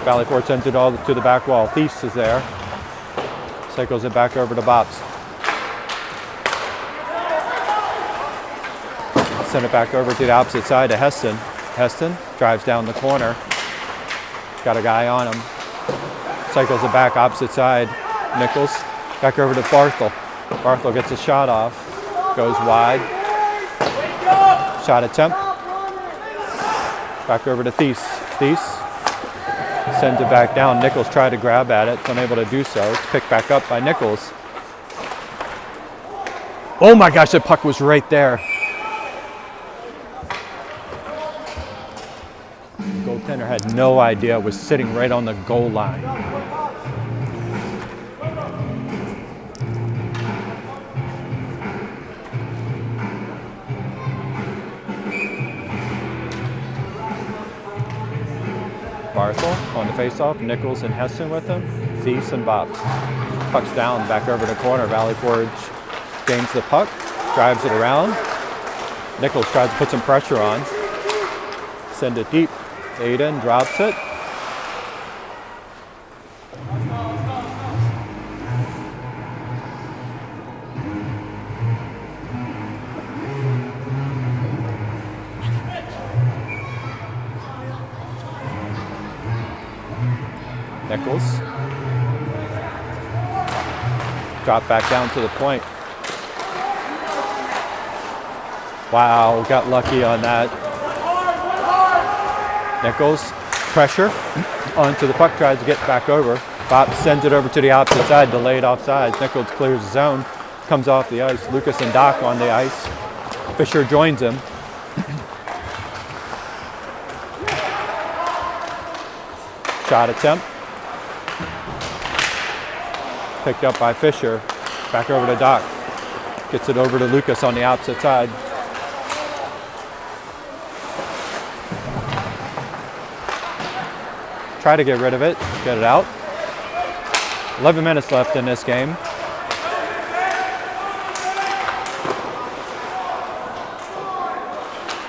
Valley Forge sends it all to the back wall. Thies is there. Cycles it back over to Bobst. Send it back over to the opposite side to Heston. Heston drives down the corner. Got a guy on him. Cycles it back opposite side. Nichols back over to Barthel. Barthel gets a shot off. Goes wide. Shot attempt. Back over to Thies. Thies sends it back down. Nichols tried to grab at it. Unable to do so. It's picked back up by Nichols. Oh my gosh, that puck was right there. Goaltender had no idea it was sitting right on the goal line. Barthel on the faceoff. Nichols and Heston with him. Thies and Bobst. Puck's down, back over the corner. Valley Forge gains the puck, drives it around. Nichols tries to put some pressure on. Send it deep. Aiden drops it. Nichols. Drop back down to the point. Wow, got lucky on that. Nichols, pressure onto the puck, tries to get back over. Bops sends it over to the opposite side, delayed offsides. Nichols clears the zone, comes off the ice. Lucas and Doc on the ice. Fisher joins him. Shot attempt. Picked up by Fisher. Back over to Doc. Gets it over to Lucas on the opposite side. Try to get rid of it, get it out. 11 minutes left in this game.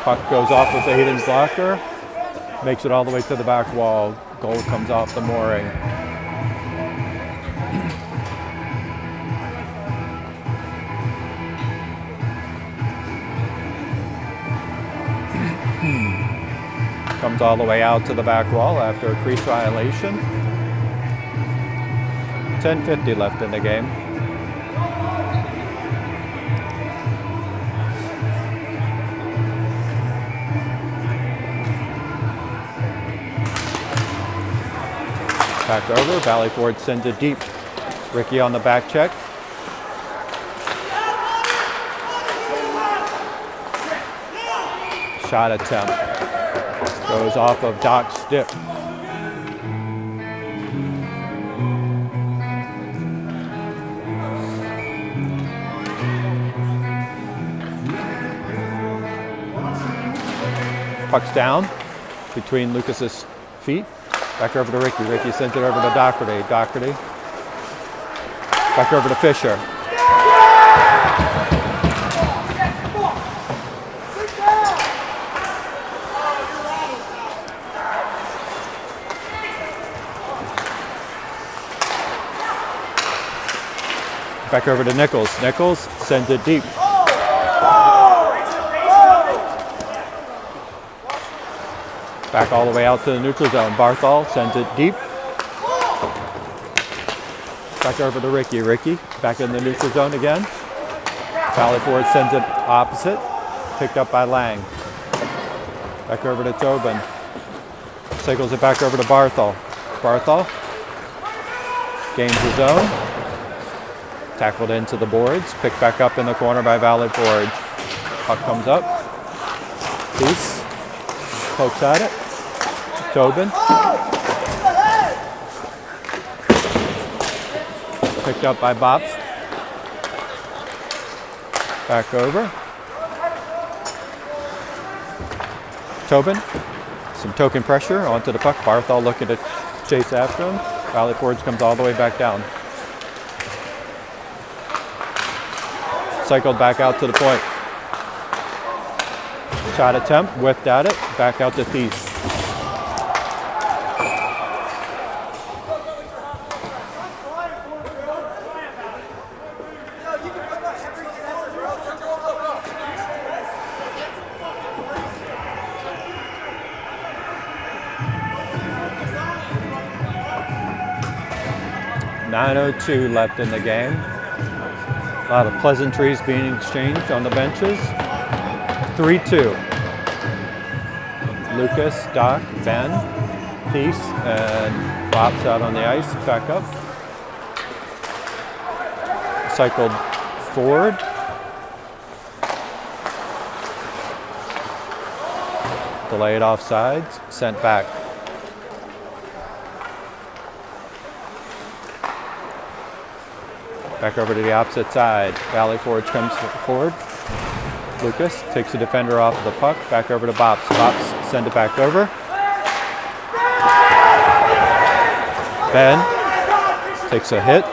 Puck goes off of Aiden's blocker, makes it all the way to the back wall. Goal comes off the mooring. Comes all the way out to the back wall after a crease violation. 10:50 left in the game. Back over, Valley Ford sends it deep. Ricky on the back check. Shot attempt. Goes off of Doc's stick. Puck's down between Lucas's feet. Back over to Ricky. Ricky sends it over to Doherty. Doherty. Back over to Fisher. Back over to Nichols. Nichols sends it deep. Back all the way out to the neutral zone. Barthol sends it deep. Back over to Ricky. Ricky back in the neutral zone again. Valley Ford sends it opposite. Picked up by Lang. Back over to Tobin. Cycles it back over to Barthol. Barthol gains the zone. Tackled into the boards. Picked back up in the corner by Valley Ford. Puck comes up. Peace. Pokes at it. Tobin. Picked up by Bops. Back over. Tobin. Some token pressure onto the puck. Barthol looking to chase after him. Valley Forge comes all the way back down. Cycled back out to the point. Shot attempt, whiffed at it, back out to Thies. .902 left in the game. A lot of pleasantries being exchanged on the benches. 3-2. Lucas, Doc, Ben, Thies, and Bops out on the ice. Back up. Cycled forward. Delayed offsides. Sent back. Back over to the opposite side. Valley Forge comes forward. Lucas takes the defender off of the puck. Back over to Bops. Bops send it back over. Ben takes a hit.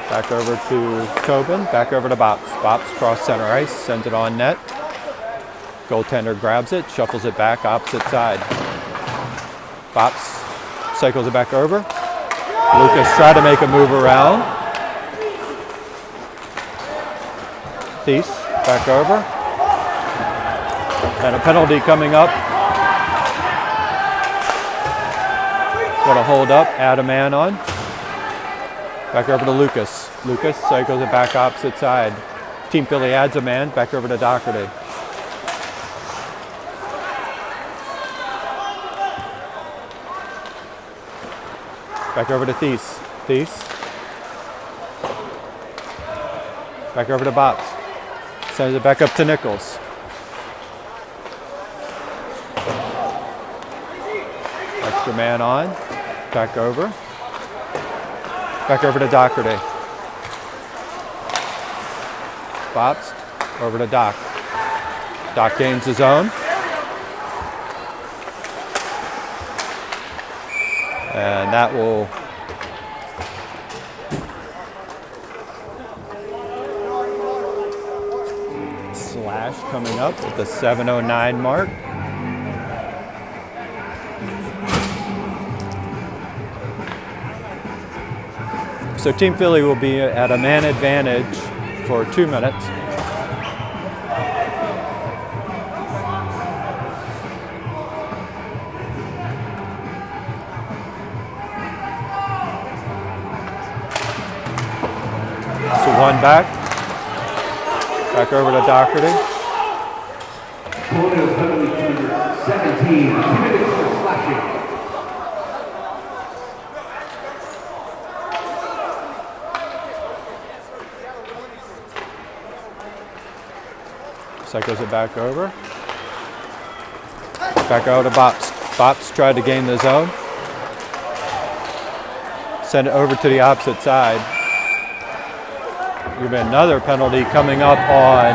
Back over to Tobin. Back over to Bops. Bops cross center ice. Sends it on net. Goaltender grabs it. Shuffles it back opposite side. Bops cycles it back over. Lucas tried to make a move around. Thies back over. And a penalty coming up. Got a hold up, add a man on. Back over to Lucas. Lucas cycles it back opposite side. Team Philly adds a man, back over to Doherty. Back over to Thies. Back over to Bops. Sends it back up to Nichols. Extra man on. Back over. Back over to Doherty. Bops. Over to Doc. Doc gains his own. And that will slash coming up at the 7:09 mark. So Team Philly will be at a man advantage for 2 minutes. So one back over to Doherty. Colonial penalty number 17, 2 minutes for slashing. Cycles it back over. Back out to Bops. Bops tried to gain the zone. Send it over to the opposite side. There'll be another penalty coming up on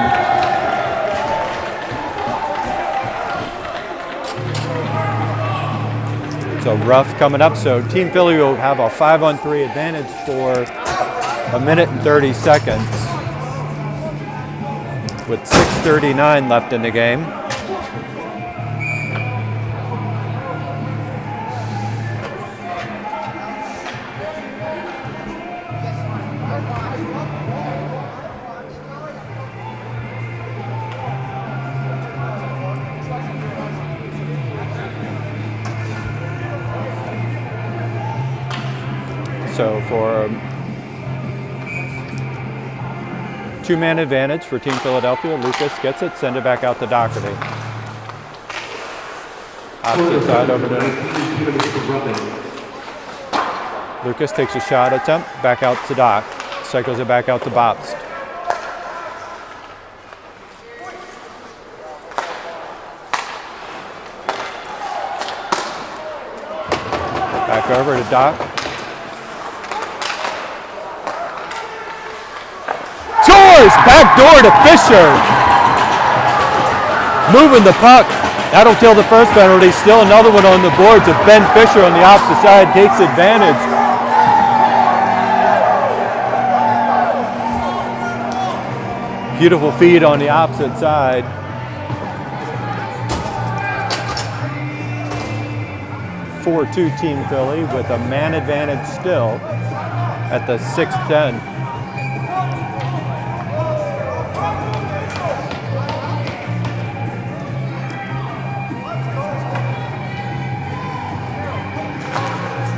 so rough coming up. So Team Philly will have a 5-on-3 advantage for 1 minute and 30 seconds with 6:39 left in the game. So for 2-man advantage for Team Philadelphia, Lucas gets it, send it back out to Doherty. Opposite side over to Lucas takes a shot attempt, back out to Doc. Cycles it back out to Bops. Back over to Doc. Back door to Fisher. Moving the puck. That'll kill the first penalty. Still another one on the board to Ben Fisher on the opposite side. Takes advantage. Beautiful feed on the opposite side. (4-2) Team Philly with a man advantage still at the 6:10.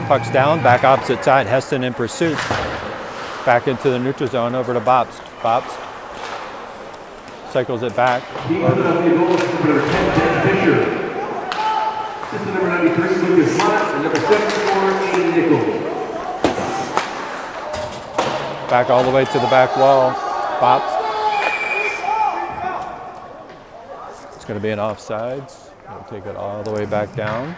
Puck's down, back opposite side. Heston in pursuit. Back into the neutral zone, over to Bops. Bops cycles it back. Number 10, Fisher. Assistant number 93, Lucas Mott, and number 74, Nichols. Back all the way to the back wall. Bops. It's going to be an offsides. We'll take it all the way back down.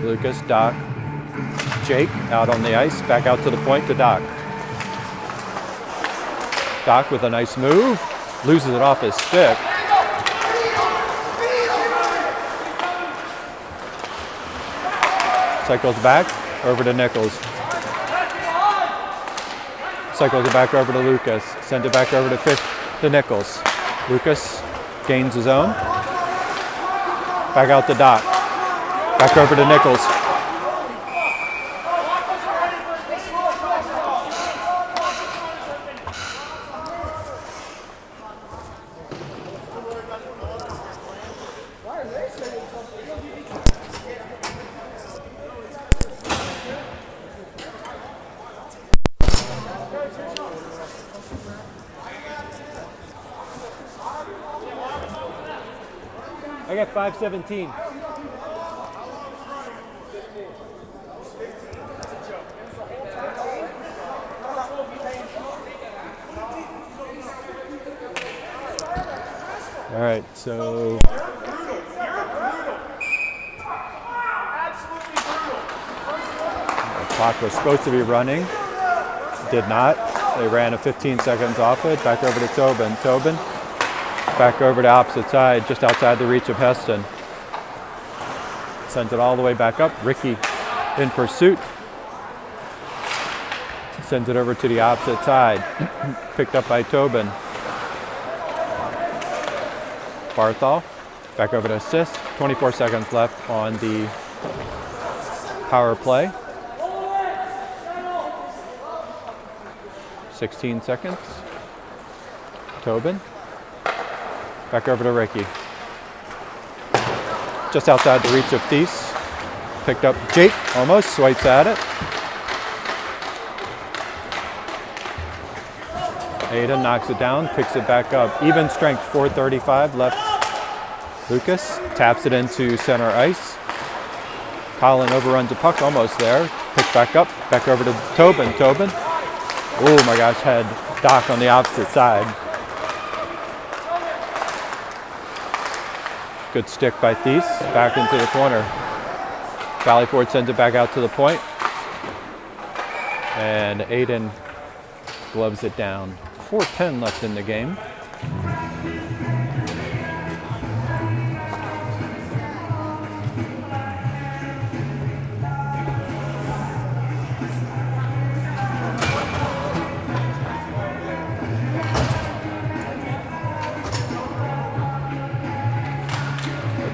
Lucas, Doc, Jake out on the ice, back out to the point to Doc. Doc with a nice move, loses it off his stick. Cycles back, over to Nichols. Cycles it back over to Lucas, send it back over to Nichols. Lucas gains his own. Back out to Doc. Back over to Nichols. 5:17. All right, so the clock was supposed to be running, did not. They ran a 15 seconds off it. Back over to Tobin. Tobin, back over to opposite side, just outside the reach of Heston. Sends it all the way back up. Ricky in pursuit. Sends it over to the opposite side. Picked up by Tobin. Barthol, back over to assist. 24 seconds left on the power play. 16 seconds. Tobin, back over to Ricky. Just outside the reach of Thies. Picked up Jake, almost, swipes at it. Aiden knocks it down, picks it back up. Even strength, 4:35 left. Lucas taps it into center ice. Colin overruns the puck, almost there. Picked back up, back over to Tobin. Tobin. Oh my gosh, had Doc on the opposite side. Good stick by Thies, back into the corner. Valley Ford sends it back out to the point. And Aiden gloves it down. 4:10 left in the game.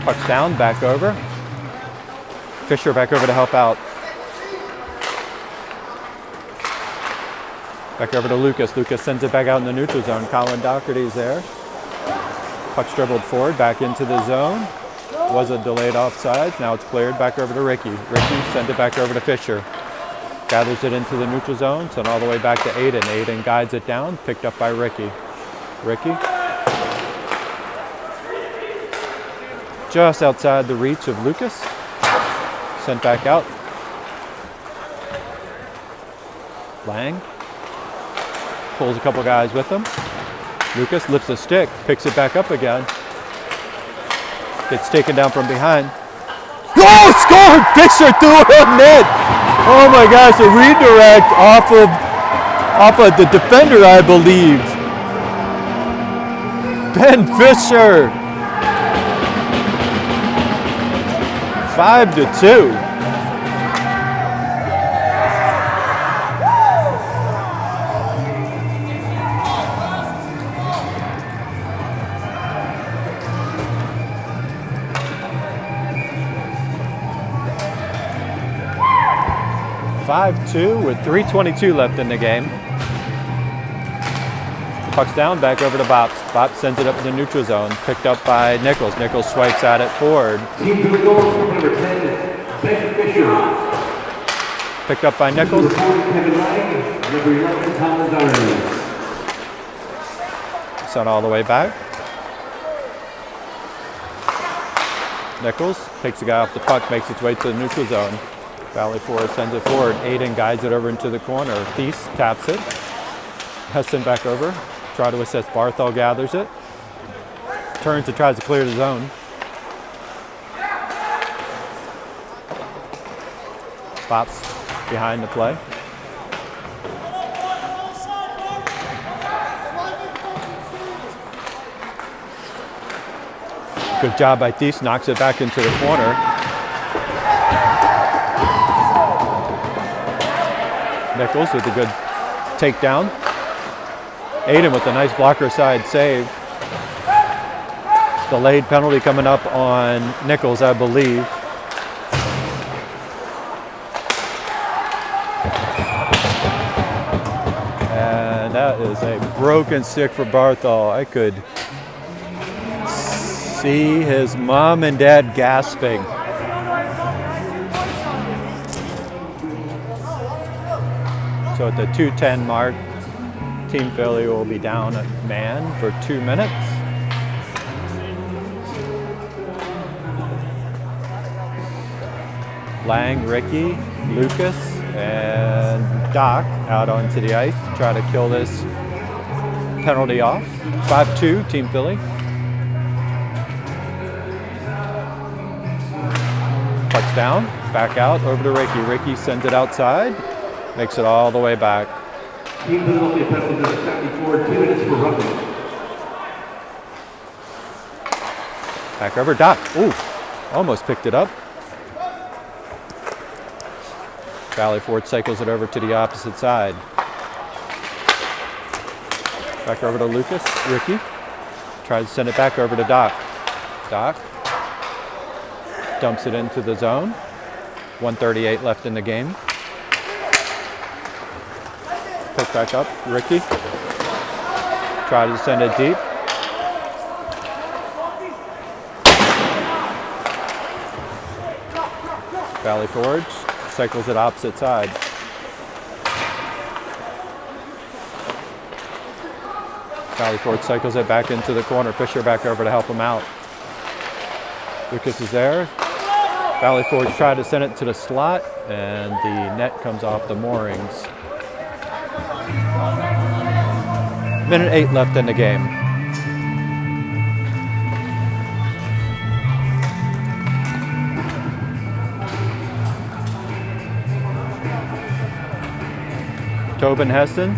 Puck's down, back over. Fisher back over to help out. Back over to Lucas. Lucas sends it back out in the neutral zone. Colin Doherty's there. Puck's dribbled forward, back into the zone. Was a delayed offside. Now it's cleared. Back over to Ricky. Ricky sends it back over to Fisher. Gathers it into the neutral zone. Sent all the way back to Aiden. Aiden guides it down. Picked up by Ricky. Ricky. Just outside the reach of Lucas. Sent back out. Lang. Pulls a couple guys with him. Lucas lifts a stick, picks it back up again. Gets taken down from behind. Oh, scored! Fisher threw it in net. Oh my gosh, a redirect off of the defender, I believe. Ben Fisher. 5-2. With 3:22 left in the game. Puck's down, back over to Bops. Bops sends it up in the neutral zone. Picked up by Nichols. Nichols swipes at it forward. Picked up by Nichols. Sent all the way back. Nichols takes the guy off the puck, makes its way to the neutral zone. Valley Forest sends it forward. Aiden guides it over into the corner. Thies taps it. Heston back over. Try to assist. Barthol gathers it. Turns and tries to clear the zone. Bops behind the play. Good job by Thies. Knocks it back into the corner. Nichols with a good takedown. Aiden with a nice blocker side save. Delayed penalty coming up on Nichols, I believe. And that is a broken stick for Barthol. I could see his mom and dad gasping. So at the 2:10 mark, Team Philly will be down a man for 2 minutes. Lang, Ricky, Lucas, and Doc out onto the ice to try to kill this penalty off. 5-2, Team Philly. Pucks down, back out, over to Ricky. Ricky sends it outside, makes it all the way back. Team Philadelphia penalties at 74, 2 minutes for roughing. Back over, Doc. Ooh, almost picked it up. Valley Forge cycles it over to the opposite side. Back over to Lucas. Ricky tries to send it back over to Doc. Doc dumps it into the zone. 1:38 left in the game. Pick back up. Ricky tries to send it deep. Valley Forge cycles it opposite side. Valley Forge cycles it back into the corner. Fisher back over to help him out. Lucas is there. Valley Forge tried to send it to the slot, and the net comes off the moorings. Minute 8 left in the game. Tobin Heston,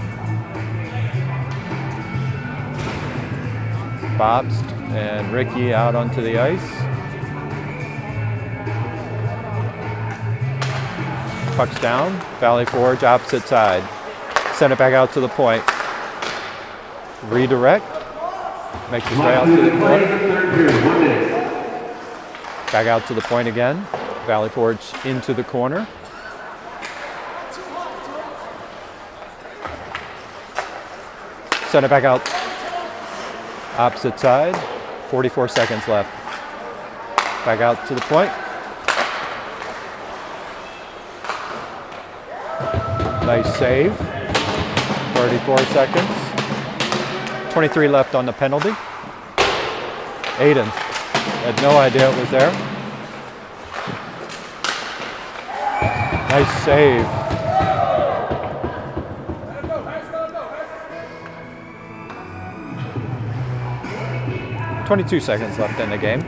Bobst and Ricky out onto the ice. Puck's down, Valley Forge opposite side. Send it back out to the point. Redirect, makes his way out to the point. Back out to the point again. Valley Forge into the corner. Send it back out, opposite side, 44 seconds left. Back out to the point. Nice save, 34 seconds. 23 left on the penalty. Aiden had no idea it was there. Nice save. 22 seconds left in the game.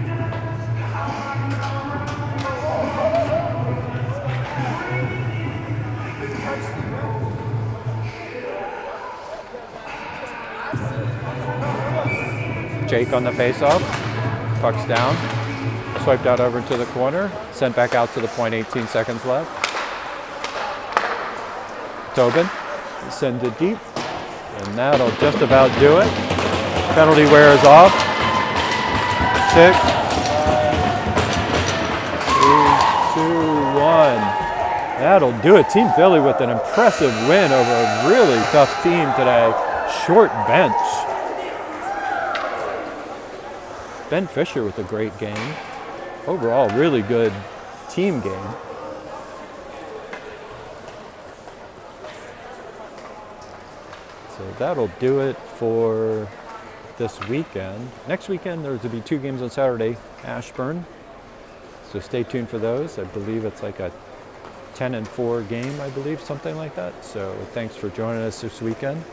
Jake on the faceoff. Puck's down. Swiped out over to the corner. Sent back out to the point, 18 seconds left. Tobin sends it deep. And that'll just about do it. Penalty wears off. 6, 3, 2, 1. That'll do it. Team Philly with an impressive win over a really tough team today. Short bench. Ben Fisher with a great game. Overall, really good team game. So that'll do it for this weekend. Next weekend, there's to be 2 games on Saturday, Ashburn. So stay tuned for those. I believe it's like a 10-4 game, I believe, something like that. So thanks for joining us this weekend.